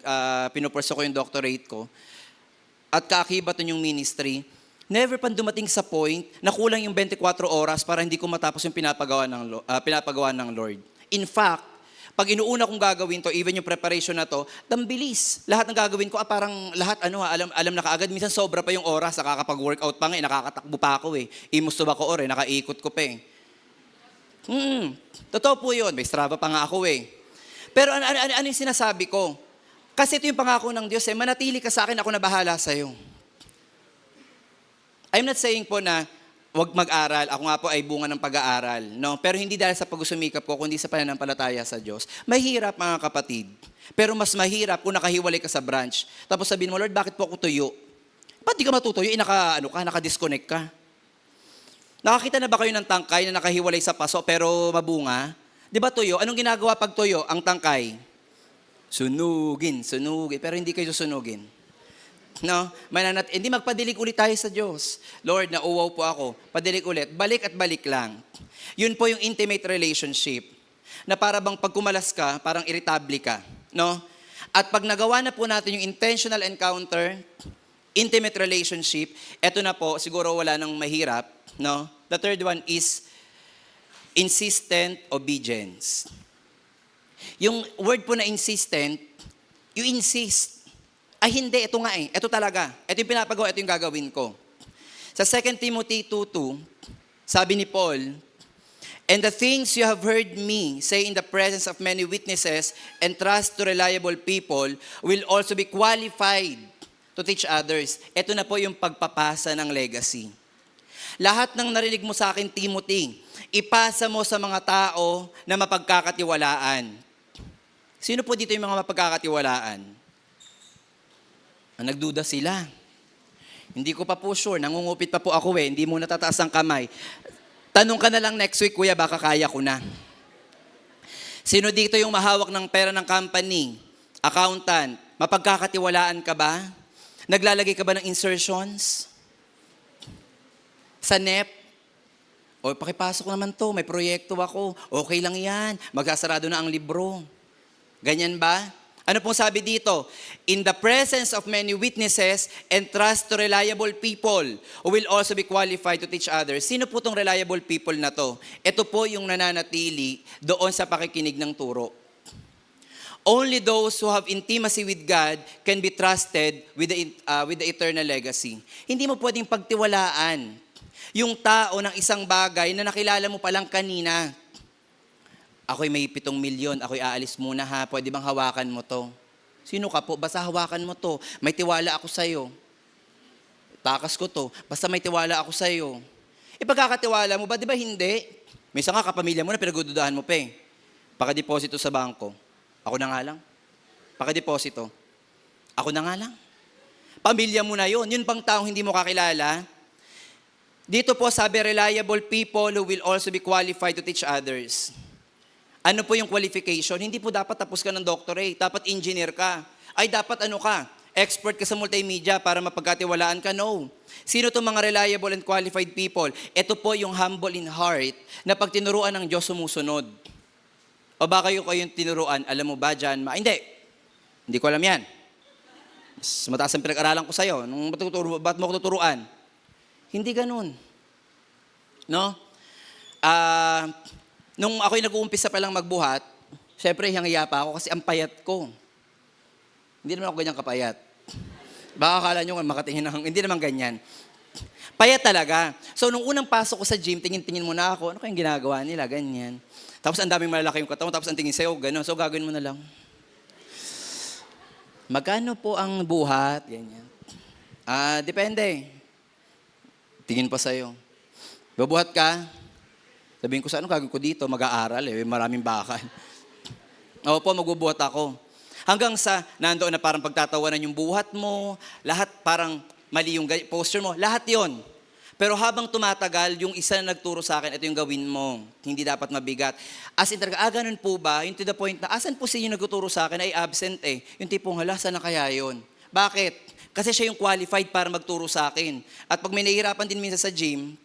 pinupurso ko yung doctorate ko, at kaakibat nun yung ministry, never pan dumating sa point na kulang yung 24 oras para hindi ko matapos yung pinapagawa ng Lord. In fact, pag inuuna kong gagawin to, even yung preparation na to, dambilis. Lahat ng gagawin ko, parang lahat alam na kaagad. Minsan sobra pa yung oras, nakakapag-workout pa nga, nakakatakbo pa ako eh. Imus to ba ko nakaikot ko pa eh. Totoo po yun, may Strava pa nga ako eh. Pero ano yung sinasabi ko? Kasi ito yung pangako ng Diyos eh, manatili ka sa akin, ako na bahala sa'yo. I'm not saying po na wag mag-aral, ako nga po ay bunga ng pag-aaral. No? Pero hindi dahil sa pagsusumikap ko, kundi sa pananampalataya sa Diyos. Mahirap mga kapatid. Pero mas mahirap kung nakahiwalay ka sa branch. Tapos sabihin mo, Lord, bakit po ako tuyo? Ba't di ka matutuyo? Naka-disconnect ka. Nakakita na ba kayo ng tangkay na nakahiwalay sa paso pero mabunga? Di ba tuyo? Anong ginagawa pag tuyo ang tangkay? Sunugin. Pero hindi kayo susunugin. No? Hindi magpadilig ulit tayo sa Diyos. Lord, nauwaw po ako. Padilig ulit. Balik at balik lang. Yun po yung intimate relationship. Na para bang pag kumalas ka, parang irritable ka. No? At pag nagawa na po natin yung intentional encounter, intimate relationship, eto na po, siguro wala nang mahirap. No? The third one is insistent obedience. Yung word po na insistent, you insist. Ay hindi, ito nga eh. Ito talaga. Ito yung pinapagawa, ito yung gagawin ko. Sa 2 Timothy 2:2, sabi ni Paul, "And the things you have heard me say in the presence of many witnesses and trust to reliable people will also be qualified to teach others." Ito na po yung pagpapasa ng legacy. Lahat ng narinig mo sa akin, Timothy, ipasa mo sa mga tao na mapagkakatiwalaan. Sino po dito yung mga mapagkakatiwalaan? Nagduda sila. Hindi ko pa po sure, nangungupit pa po ako hindi mo natataas ang kamay. Tanong ka na lang next week, kuya, baka kaya ko na. Sino dito yung mahawak ng pera ng company? Accountant, mapagkakatiwalaan ka ba? Naglalagay ka ba ng insertions? Sa NEP? O, pakipasok naman to, may proyekto ako. Okay lang yan, magsasarado na ang libro. Ganyan ba? Ano pong sabi dito? In the presence of many witnesses and trust to reliable people who will also be qualified to teach others. Sino po tong reliable people na to? Ito po yung nananatili doon sa pakikinig ng turo. Only those who have intimacy with God can be trusted with the eternal legacy. Hindi mo pwedeng pagtiwalaan yung tao ng isang bagay na nakilala mo palang kanina. Ako'y may 7 milyon, ako'y aalis muna ha, pwede bang hawakan mo to? Sino ka po? Basta hawakan mo to. May tiwala ako sa'yo. Takas ko to. Basta may tiwala ako sa'yo. Pagkakatiwala mo ba? Di ba hindi? Minsan nga kapamilya mo na pinagdududahan mo pa eh. Pakadeposito sa bangko. Ako na nga lang. Pakadeposito. Ako na nga lang. Pamilya mo na yun. Yun pang taong hindi mo kakilala. Dito po sabi, reliable people who will also be qualified to teach others. Ano po yung qualification? Hindi po dapat tapos ka ng doctorate. Dapat engineer ka. Ay, dapat ano ka? Expert ka sa multimedia para mapagkatiwalaan ka? No. Sino itong mga reliable and qualified people? Ito po yung humble in heart na pag tinuruan ng Diyos sumusunod. O ba kayo kayong tinuruan? Alam mo ba dyan? Hindi. Hindi ko alam yan. Mas mataas ang pinag-aralan ko sa'yo. Ba't mo ko tuturuan? Hindi ganun. No? Nung ako'y nag-uumpisa pa lang magbuhat, syempre hiyang-hiya pa ako kasi ang payat ko. Hindi naman ako ganyan kapayat. Baka akala nyo makatingin ng, hindi naman ganyan. Payat talaga. So nung unang pasok ko sa gym, tingin-tingin muna ako, ano kayong ginagawa nila, ganyan. Tapos ang daming malalaki yung katawan, tapos ang tingin sa'yo, gano'n. So gagawin mo na lang. Magkano po ang buhat? Ganyan. Depende. Tingin pa sa'yo. Babuhat ka? Sabihin ko, sa ano gagawin ko dito? Mag-aaral maraming bakal. Opo, magbubuhat ako. Hanggang sa nandoon na parang pagtatawanan yung buhat mo, lahat parang mali yung posture mo, lahat yon. Pero habang tumatagal, yung isa na nagturo sa akin, ito yung gawin mo. Hindi dapat mabigat. As in talaga, ganun po ba? Yung to the point na, asan po siya yung nagtuturo sa akin ay absent eh. Yung tipong, hala, saan na kaya yun? Bakit? Kasi siya yung qualified para magturo sa akin. At pag may nahihirapan din minsan sa gym,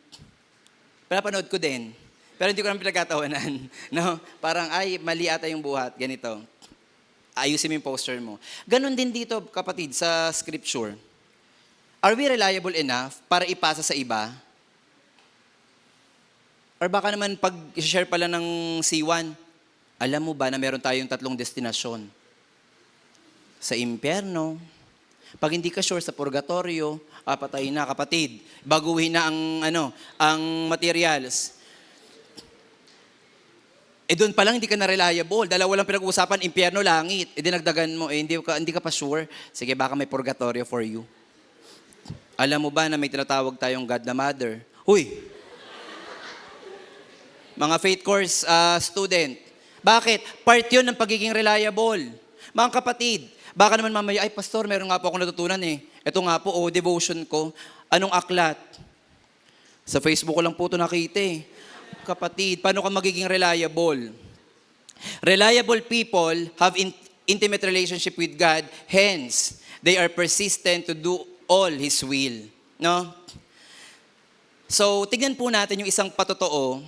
pinapanood ko din. Pero hindi ko naman pinagkatawanan. No? Parang, ay, mali ata yung buhat. Ganito. Ayusin mo yung posture mo. Ganon din dito, kapatid, sa scripture. Are we reliable enough para ipasa sa iba? Or baka naman pag i-share pala ng C1, alam mo ba na meron tayong 3 destinasyon? Sa impyerno. Pag hindi ka sure sa purgatorio, patayin na, kapatid. Baguhin na ang materials. Doon pa lang hindi ka na reliable. Dalawa lang pinag-uusapan, impyerno, langit. Dinagdagan mo, hindi ka pa sure. Sige, baka may purgatorio for you. Alam mo ba na may tinatawag tayong God na Mother? Huy! Mga faith course student. Bakit? Part yun ng pagiging reliable. Mga kapatid, baka naman mamaya, ay pastor, meron nga po akong natutunan eh. Ito nga po, devotion ko. Anong aklat? Sa Facebook ko lang po ito nakita eh. Kapatid, paano ka magiging reliable? Reliable people have intimate relationship with God, hence, they are persistent to do all His will. No? So, tignan po natin yung isang patotoo.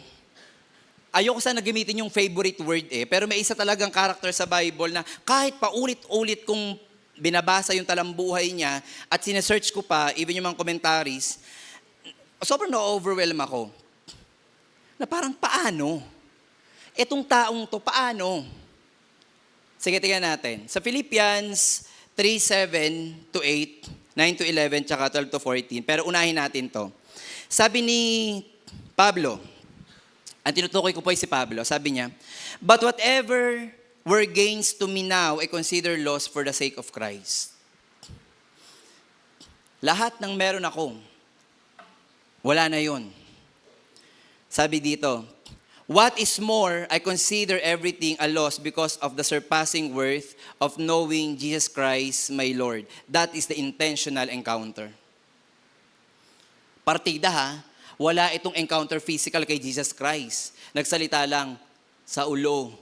Ayoko sana gamitin yung favorite word pero may isa talagang character sa Bible na kahit paulit-ulit kong binabasa yung talambuhay niya at sinesearch ko pa, even yung mga commentaries, sobrang na-overwhelm ako. Na parang paano? Etong taong to, paano? Sige, tingnan natin. Sa Philippians 3:7 to 8, 9 to 11, tsaka 12 to 14. Pero unahin natin to. Sabi ni Pablo, ang tinutukoy ko po ay si Pablo, sabi niya, "But whatever were gains to me now, I consider loss for the sake of Christ." Lahat ng meron ako, wala na yun. Sabi dito, "What is more, I consider everything a loss because of the surpassing worth of knowing Jesus Christ, my Lord." That is the intentional encounter. Partida ha, wala itong encounter physical kay Jesus Christ. Nagsalita lang, sa ulo,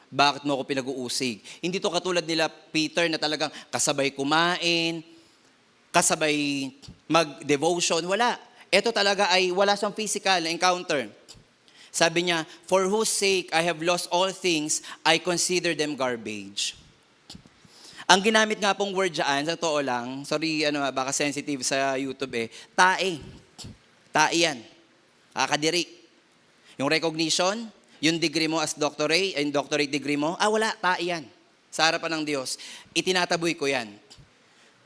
bakit mo ako pinag-uusig? Hindi to katulad nila Peter na talagang kasabay kumain, kasabay mag-devotion, wala. Ito talaga ay wala siyang physical na encounter. Sabi niya, "For whose sake I have lost all things, I consider them garbage." Ang ginamit nga pong word dyan, sa totoo lang, sorry, baka sensitive sa YouTube tae. Tae yan. Kakadiri. Yung recognition, yung degree mo as doctorate, yung doctorate degree mo, wala, tae yan. Sa harapan ng Diyos, itinataboy ko yan.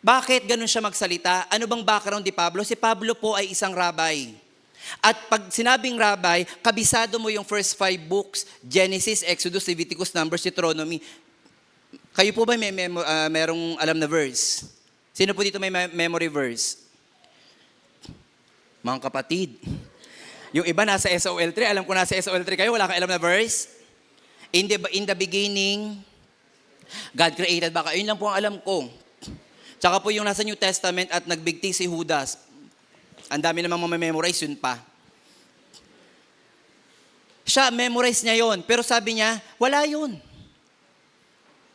Bakit ganun siya magsalita? Ano bang background ni Pablo? Si Pablo po ay isang rabbi. At pag sinabing rabbi, kabisado mo yung first 5 books, Genesis, Exodus, Leviticus, Numbers, Deuteronomy. Kayo po ba merong alam na verse? Sino po dito may memory verse? Mga kapatid. Yung iba nasa SOL3, alam ko nasa SOL3 kayo, wala kang alam na verse? In the beginning, God created, baka yun lang po ang alam ko. Tsaka po yung nasa New Testament at nagbigti si Judas. Ang dami namang mamememorize, yun pa. Siya, memorize niya yon. Pero sabi niya, wala yun.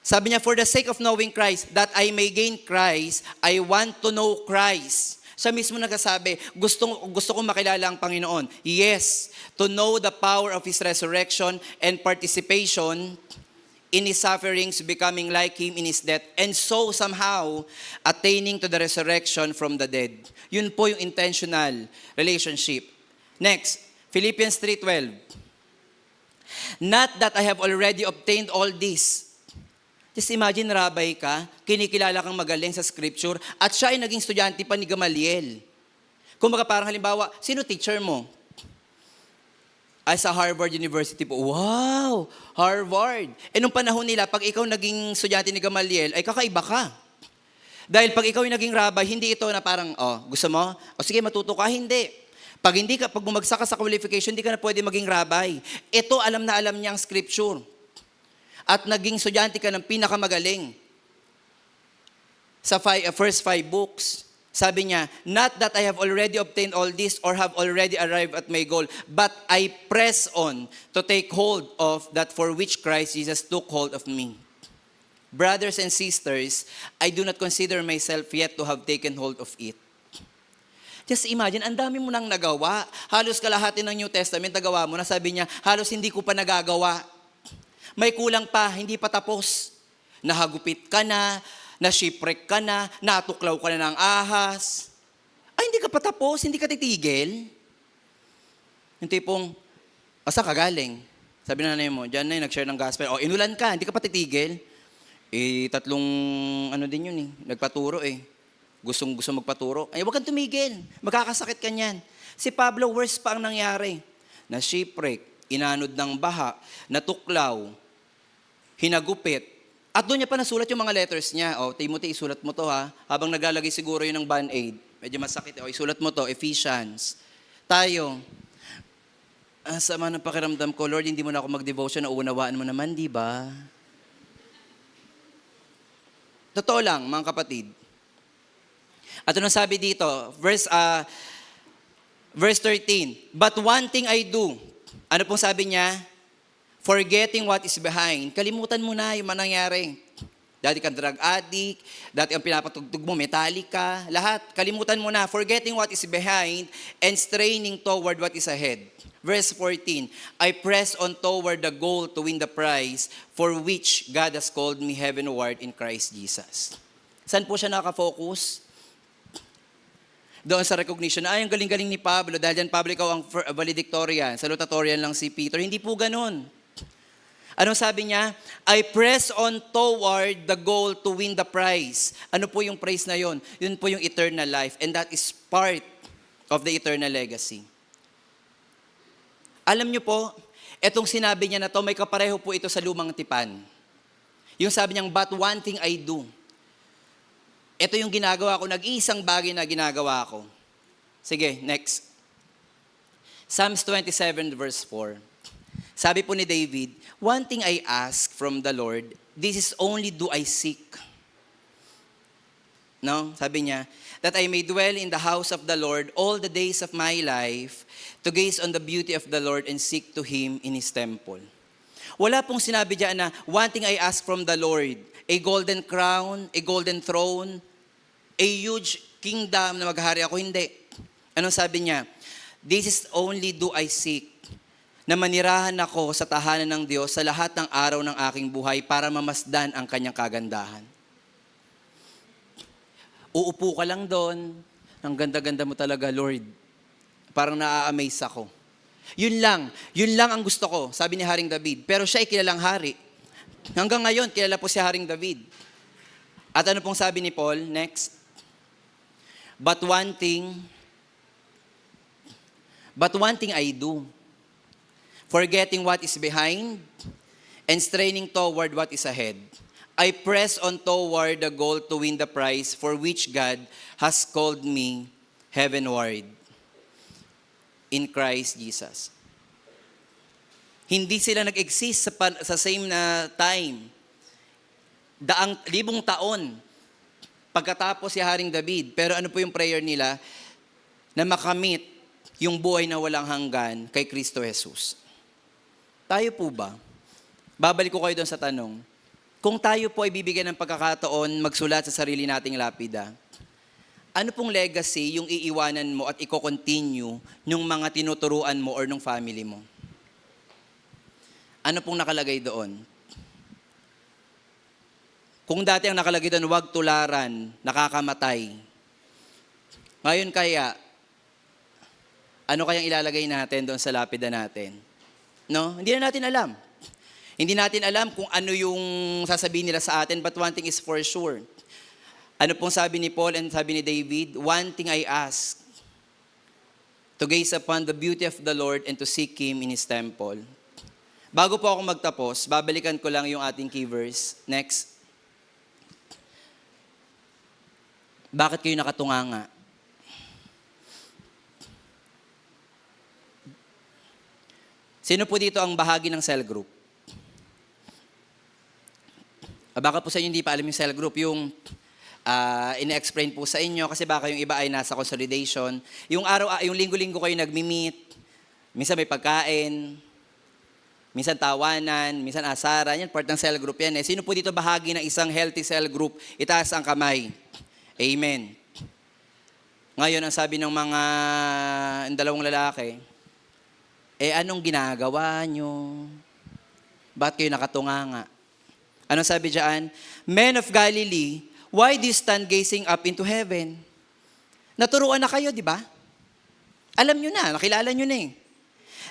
Sabi niya, "For the sake of knowing Christ, that I may gain Christ, I want to know Christ." Siya mismo nagsasabi, gusto kong makilala ang Panginoon. Yes, to know the power of His resurrection and participation in His sufferings, becoming like Him in His death, and so somehow attaining to the resurrection from the dead. Yun po yung intentional relationship. Next, Philippians 3:12. "Not that I have already obtained all this." Just imagine, rabay ka, kinikilala kang magaling sa scripture, at siya ay naging estudyante pa ni Gamaliel. Kung parang halimbawa, sino teacher mo? Ay, sa Harvard University po. Wow! Harvard! Nung panahon nila, pag ikaw naging estudyante ni Gamaliel, ay kakaiba ka. Dahil pag ikaw ay naging rabbi, hindi ito na parang, gusto mo? Sige, matuto ka. Hindi. Pag bumagsak ka sa qualification, hindi ka na pwede maging rabbi. Ito, alam na alam niya ang scripture. At naging estudyante ka ng pinakamagaling. Sa first 5 books, sabi niya, "Not that I have already obtained all this or have already arrived at my goal, but I press on to take hold of that for which Christ Jesus took hold of me." Brothers and sisters, I do not consider myself yet to have taken hold of it. Just imagine, ang dami mo nang nagawa. Halos kalahati ng New Testament nagawa mo na, sabi niya, halos hindi ko pa nagagawa. May kulang pa, hindi pa tapos. Nahagupit ka na shipwreck ka na, natuklaw ka na ng ahas. Hindi ka pa tapos, hindi ka titigil. Yung tipong, saan ka galing? Sabi na nanay mo, diyan na nag-share ng gospel. Inulan ka, hindi ka pa titigil. Tatlong, din yun nagpaturo Gustong magpaturo. Huwag kang tumigil, magkakasakit ka niyan. Si Pablo, worse pa ang nangyari. Na shipwreck, inanod ng baha, natuklaw, hinagupit. At doon niya pa nasulat yung mga letters niya. Timothy, isulat mo to ha. Habang naglalagay siguro yun ng band-aid. Medyo masakit. Isulat mo to, Ephesians. Tayo, sama ng pakiramdam ko, Lord, hindi mo na ako mag-devotion, naunawaan mo naman, di ba? Totoo lang, mga kapatid. At anong sabi dito? Verse 13. "But one thing I do." Ano pong sabi niya? "Forgetting what is behind." Kalimutan mo na yung manangyari. Dati kang drug addict, dati ang pinapatugtog mo, Metallica, lahat. Kalimutan mo na. Forgetting what is behind and straining toward what is ahead. Verse 14, "I press on toward the goal to win the prize for which God has called me heavenward in Christ Jesus." Saan po siya nakafocus? doon sa recognition na, ay, ang galing-galing ni Pablo, dahil yan, Pablo, ikaw ang valedictorian, salutatorian lang si Peter. Hindi po ganun. Anong sabi niya? I press on toward the goal to win the prize. Ano po yung prize na yon? Yun po yung eternal life, and that is part of the eternal legacy. Alam niyo po, etong sinabi niya na to, may kapareho po ito sa lumang tipan. Yung sabi niyang, but one thing I do. Ito yung ginagawa ko, nag-iisang bagay na ginagawa ko. Sige, next. Psalms 27 verse 4. Sabi po ni David, one thing I ask from the Lord, this is only do I seek. No? Sabi niya, that I may dwell in the house of the Lord all the days of my life, to gaze on the beauty of the Lord and seek to Him in His temple. Wala pong sinabi diyan na, one thing I ask from the Lord, a golden crown, a golden throne, a huge kingdom na maghari ako. Hindi. Anong sabi niya? This is only do I seek, na manirahan ako sa tahanan ng Diyos sa lahat ng araw ng aking buhay para mamasdan ang kanyang kagandahan. Uupo ka lang doon, ang ganda-ganda mo talaga, Lord. Parang naa-amaze ako. Yun lang ang gusto ko, sabi ni Haring David. Pero siya ay kilalang hari. Hanggang ngayon, kilala po si Haring David. At ano pong sabi ni Paul? Next. But one thing I do, forgetting what is behind and straining toward what is ahead. I press on toward the goal to win the prize for which God has called me heavenward in Christ Jesus. Hindi sila nag-exist sa same na time. Libong taon pagkatapos si Haring David. Pero ano po yung prayer nila? Na makamit yung buhay na walang hanggan kay Kristo Jesus. Tayo po ba? Babalik ko kayo doon sa tanong. Kung tayo po ay bibigyan ng pagkakataon magsulat sa sarili nating lapida, ano pong legacy yung iiwanan mo at i-continue yung mga tinuturuan mo or nung family mo? Ano pong nakalagay doon? Kung dati ang nakalagay doon, huwag tularan, nakakamatay. Ngayon kaya, ano kayang ilalagay natin doon sa lapida natin? No? Hindi na natin alam. Hindi natin alam kung ano yung sasabihin nila sa atin, but one thing is for sure. Ano pong sabi ni Paul and sabi ni David? One thing I ask, to gaze upon the beauty of the Lord and to seek Him in His temple. Bago po ako magtapos, babalikan ko lang yung ating key verse. Next. Bakit kayo nakatunganga? Sino po dito ang bahagi ng cell group? Baka po sa inyo hindi pa alam yung cell group, yung ina-explain po sa inyo kasi baka yung iba ay nasa consolidation. Yung linggo-linggo kayo nagmi-meet, minsan may pagkain, minsan tawanan, minsan asaran, yan part ng cell group yan. Sino po dito bahagi ng isang healthy cell group? Itaas ang kamay. Amen. Ngayon, ang sabi ng mga dalawang lalaki, anong ginagawa nyo? Ba't kayo nakatunganga? Anong sabi diyan? Men of Galilee, why do you stand gazing up into heaven? Naturuan na kayo, di ba? Alam nyo na, nakilala nyo na eh.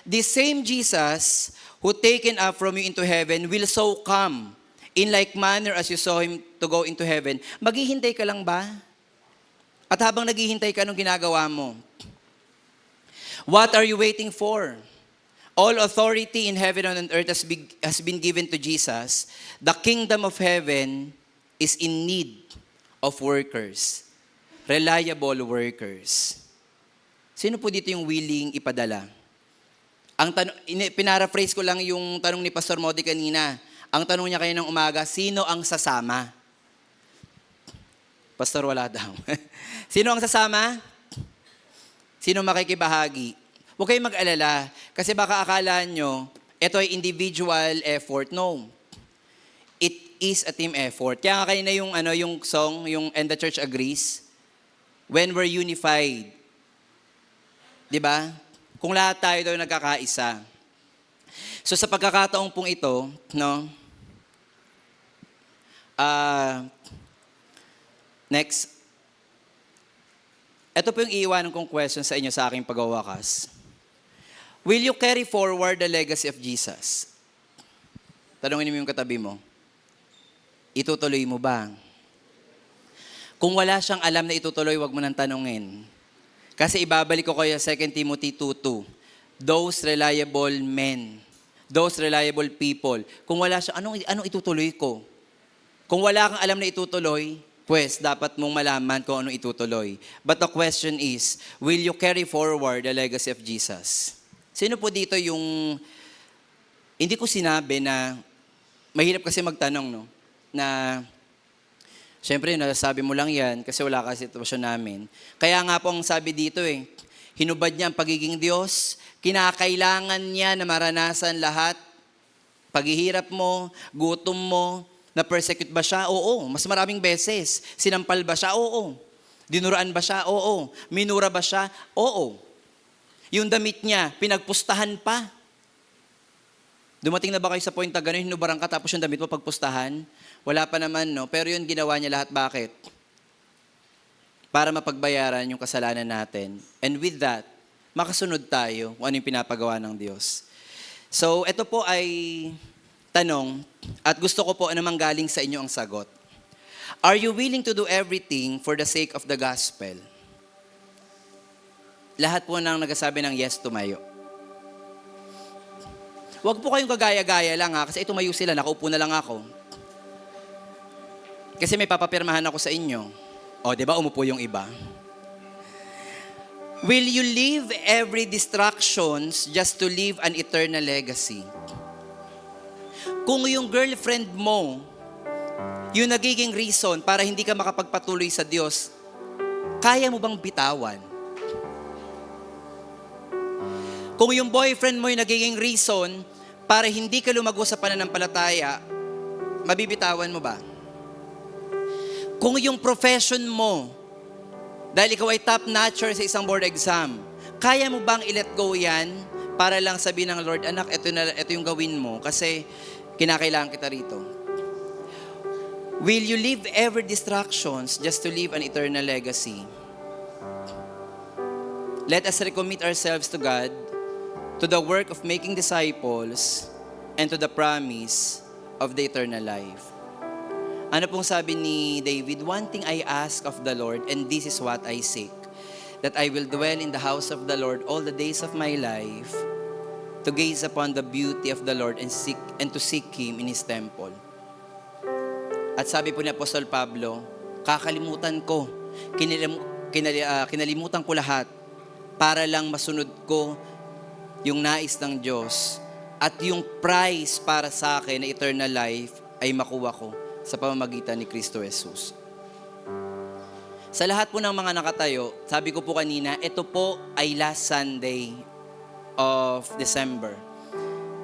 The same Jesus who taken up from you into heaven will so come in like manner as you saw Him to go into heaven. Maghihintay ka lang ba? At habang naghihintay ka, anong ginagawa mo? What are you waiting for? All authority in heaven and on earth has been given to Jesus. The kingdom of heaven is in need of workers. Reliable workers. Sino po dito yung willing ipadala? Pinaraphrase ko lang yung tanong ni Pastor Modi kanina. Ang tanong niya kayo ng umaga, sino ang sasama? Pastor, wala daw. Sino ang sasama? Sino makikibahagi? Huwag kayong mag-alala, kasi baka akala nyo, ito ay individual effort. No. It is a team effort. Kaya nga kanina yung song, yung And the Church Agrees, when we're unified. Di ba? Kung lahat tayo daw nagkakaisa. So sa pagkakataong pong ito, no, next, Ito po yung iiwanan kong question sa inyo sa aking pagwawakas. Will you carry forward the legacy of Jesus? Tanungin mo yung katabi mo. Itutuloy mo ba? Kung wala siyang alam na itutuloy, wag mo nang tanungin. Kasi ibabalik ko kayo sa 2 Timothy 2:2. Those reliable men, those reliable people. Kung wala siya, anong itutuloy ko? Kung wala kang alam na itutuloy, pues dapat mong malaman kung ano itutuloy. But the question is, will you carry forward the legacy of Jesus? Sino po dito yung, hindi ko sinabi na, mahirap kasi magtanong, no? Na, syempre, nasabi mo lang yan kasi wala ka sa sitwasyon namin. Kaya nga po ang sabi dito hinubad niya ang pagiging Diyos, kinakailangan niya na maranasan lahat, paghihirap mo, gutom mo, na-persecute ba siya? Oo. Mas maraming beses. Sinampal ba siya? Oo. Dinuraan ba siya? Oo. Minura ba siya? Oo. Yung damit niya, pinagpustahan pa. Dumating na ba kayo sa point na gano'n, hinubaran ka tapos yung damit mo pagpustahan? Wala pa naman, no? Pero yun ginawa niya lahat. Bakit? Para mapagbayaran yung kasalanan natin. And with that, makasunod tayo kung ano yung pinapagawa ng Diyos. So, ito po ay tanong at gusto ko po na manggaling sa inyo ang sagot. Are you willing to do everything for the sake of the gospel? Lahat po nang nagsasabi ng yes, tumayo. Huwag po kayong kagaya-gaya lang kasi tumayo sila, nakaupo na lang ako. Kasi may papapirmahan ako sa inyo. O, di ba, umupo yung iba. Will you leave every distractions just to leave an eternal legacy? Kung yung girlfriend mo, yung nagiging reason para hindi ka makapagpatuloy sa Diyos, kaya mo bang bitawan? Kung yung boyfriend mo yung nagiging reason para hindi ka lumago sa pananampalataya, mabibitawan mo ba? Kung yung profession mo, dahil ikaw ay top-notcher sa isang board exam, kaya mo bang i-let go yan para lang sabihin ng Lord, anak, ito yung gawin mo kasi kinakailangan kita rito. Will you leave every distractions just to leave an eternal legacy? Let us recommit ourselves to God, to the work of making disciples, and to the promise of the eternal life. Ano pong sabi ni David? One thing I ask of the Lord, and this is what I seek, that I will dwell in the house of the Lord all the days of my life, to gaze upon the beauty of the Lord and to seek Him in His temple. At sabi po ni Apostol Pablo, kakalimutan ko, kinalimutan ko lahat para lang masunod ko yung nais ng Diyos at yung prize para sa akin na eternal life ay makuha ko sa pamamagitan ni Kristo Jesus. Sa lahat po ng mga nakatayo, sabi ko po kanina, ito po ay last Sunday of December.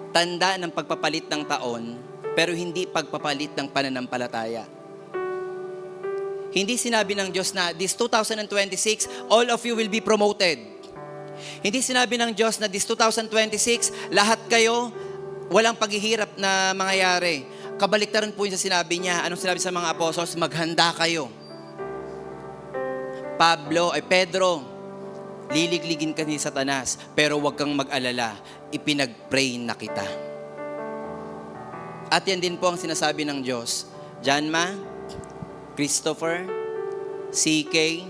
Tanda ng pagpapalit ng taon, pero hindi pagpapalit ng pananampalataya. Hindi sinabi ng Diyos na this 2026, all of you will be promoted. Hindi sinabi ng Diyos na this 2026, lahat kayo walang paghihirap na mangyayari. Kabaliktaran po yung sa sinabi niya. Anong sinabi sa mga apostles? Maghanda kayo. Pedro, liligligin ka ni Satanas, pero huwag kang mag-alala. Ipinag-pray na kita. At yan din po ang sinasabi ng Diyos. Janma, Christopher, CK,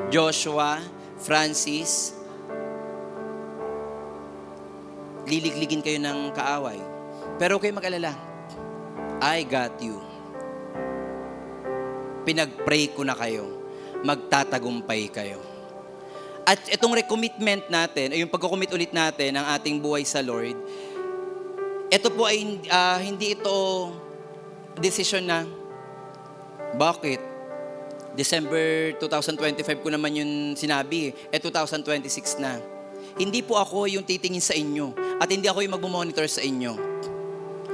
Joshua, Francis, liligligin kayo ng kaaway. Pero huwag kayo mag-alala. I got you. Pinag-pray ko na kayo. Magtatagumpay kayo. At itong recommitment natin, ay yung pagkukumit ulit natin ng ating buhay sa Lord, ito po ay hindi ito decision na, bakit? December 2025 ko naman yung sinabi, 2026 na. Hindi po ako yung titingin sa inyo at hindi ako yung magmamonitor sa inyo.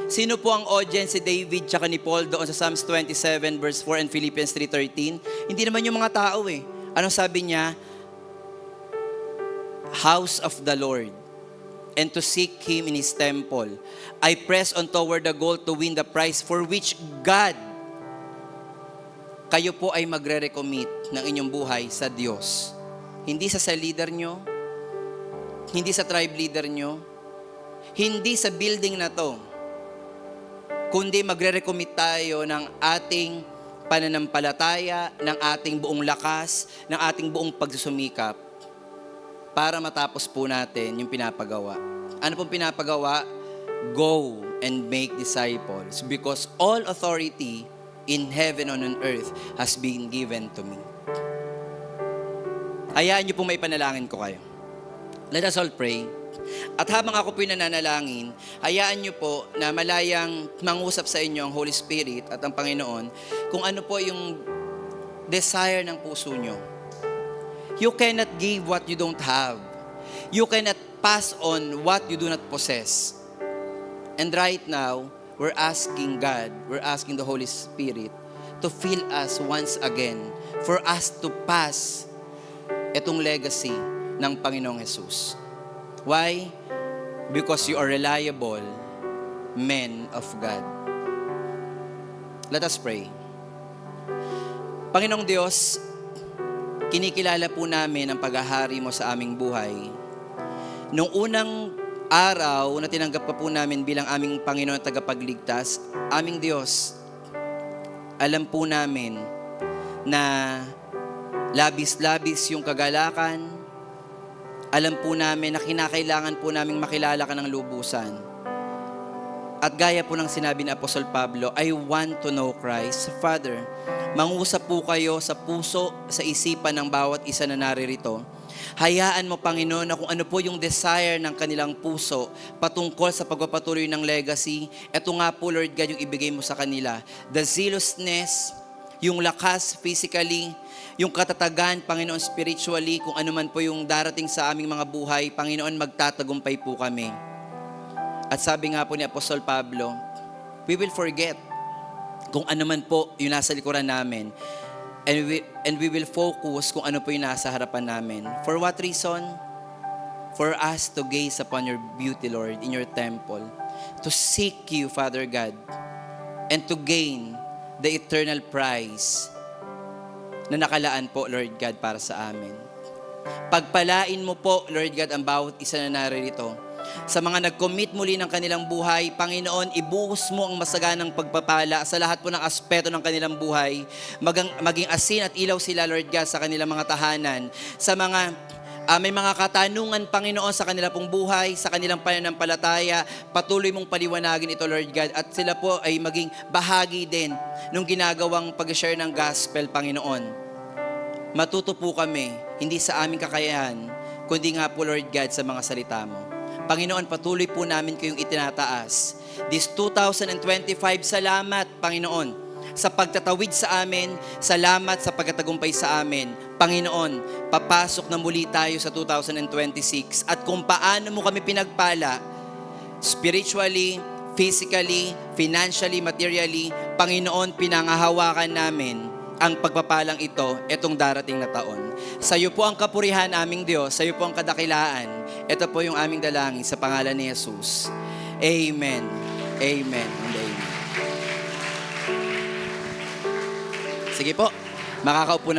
Sino po ang audience si David tsaka ni Paul doon sa Psalms 27 verse 4 and Philippians 3:13? Hindi naman yung mga tao eh. Anong sabi niya? House of the Lord, and to seek Him in His temple. I press on toward the goal to win the prize for which God, kayo po ay magre-recommit ng inyong buhay sa Diyos. hindi sa leader nyo, hindi sa tribe leader nyo, hindi sa building na to, kundi magre-recommit tayo ng ating pananampalataya, ng ating buong lakas, ng ating buong pagsusumikap para matapos po natin yung pinapagawa. Ano pong pinapagawa? Go and make disciples because all authority in heaven and on earth has been given to me. Hayaan niyo po may panalangin ko kayo. Let us all pray. At habang ako po'y nananalangin, hayaan niyo po na malayang mangusap sa inyo ang Holy Spirit at ang Panginoon kung ano po yung desire ng puso niyo. You cannot give what you don't have. You cannot pass on what you do not possess. And right now, we're asking God, we're asking the Holy Spirit to fill us once again for us to pass itong legacy ng Panginoong Jesus. Why? Because you are reliable men of God. Let us pray. Panginoong Diyos, kinikilala po namin ang paghahari mo sa aming buhay. Noong unang araw na tinanggap pa po namin bilang aming Panginoon at tagapagligtas, aming Diyos, alam po namin na labis-labis yung kagalakan. Alam po namin na kinakailangan po namin makilala ka ng lubusan. At gaya po ng sinabi ni Apostol Pablo, I want to know Christ. Father, mangusap po kayo sa puso, sa isipan ng bawat isa na naririto. Hayaan mo, Panginoon, na kung ano po yung desire ng kanilang puso patungkol sa pagpapatuloy ng legacy. Ito nga po, Lord God, yung ibigay mo sa kanila. The zealousness, yung lakas physically, yung katatagan, Panginoon, spiritually, kung ano man po yung darating sa aming mga buhay, Panginoon, magtatagumpay po kami. At sabi nga po ni Apostol Pablo, we will forget kung ano man po yung nasa likuran namin. And we will focus kung ano po yung nasa harapan namin. For what reason? For us to gaze upon your beauty, Lord, in your temple. To seek you, Father God. And to gain the eternal prize na nakalaan po, Lord God, para sa amin. Pagpalain mo po, Lord God, ang bawat isa na naririto. Sa mga nag-commit muli ng kanilang buhay, Panginoon, ibuhos mo ang masaganang pagpapala sa lahat po ng aspeto ng kanilang buhay. Maging asin at ilaw sila, Lord God, sa kanilang mga tahanan. Sa mga may mga katanungan, Panginoon, sa kanila pong buhay, sa kanilang pananampalataya, patuloy mong paliwanagin ito, Lord God, at sila po ay maging bahagi din nung ginagawang pag-share ng gospel, Panginoon. Matuto po kami, hindi sa aming kakayahan, kundi nga po, Lord God, sa mga salita mo. Panginoon, patuloy po namin kayong itinataas. This 2025, salamat, Panginoon, sa pagtatawid sa amin, salamat sa pagtatagumpay sa amin. Panginoon, papasok na muli tayo sa 2026 at kung paano mo kami pinagpala, spiritually, physically, financially, materially, Panginoon, pinangahawakan namin ang pagpapalang ito, itong darating na taon. Sa iyo po ang kapurihan, aming Diyos, sa iyo po ang kadakilaan. Ito po yung aming dalangin sa pangalan ni Jesus. Amen. Amen. And amen. Sige po, makakaupo na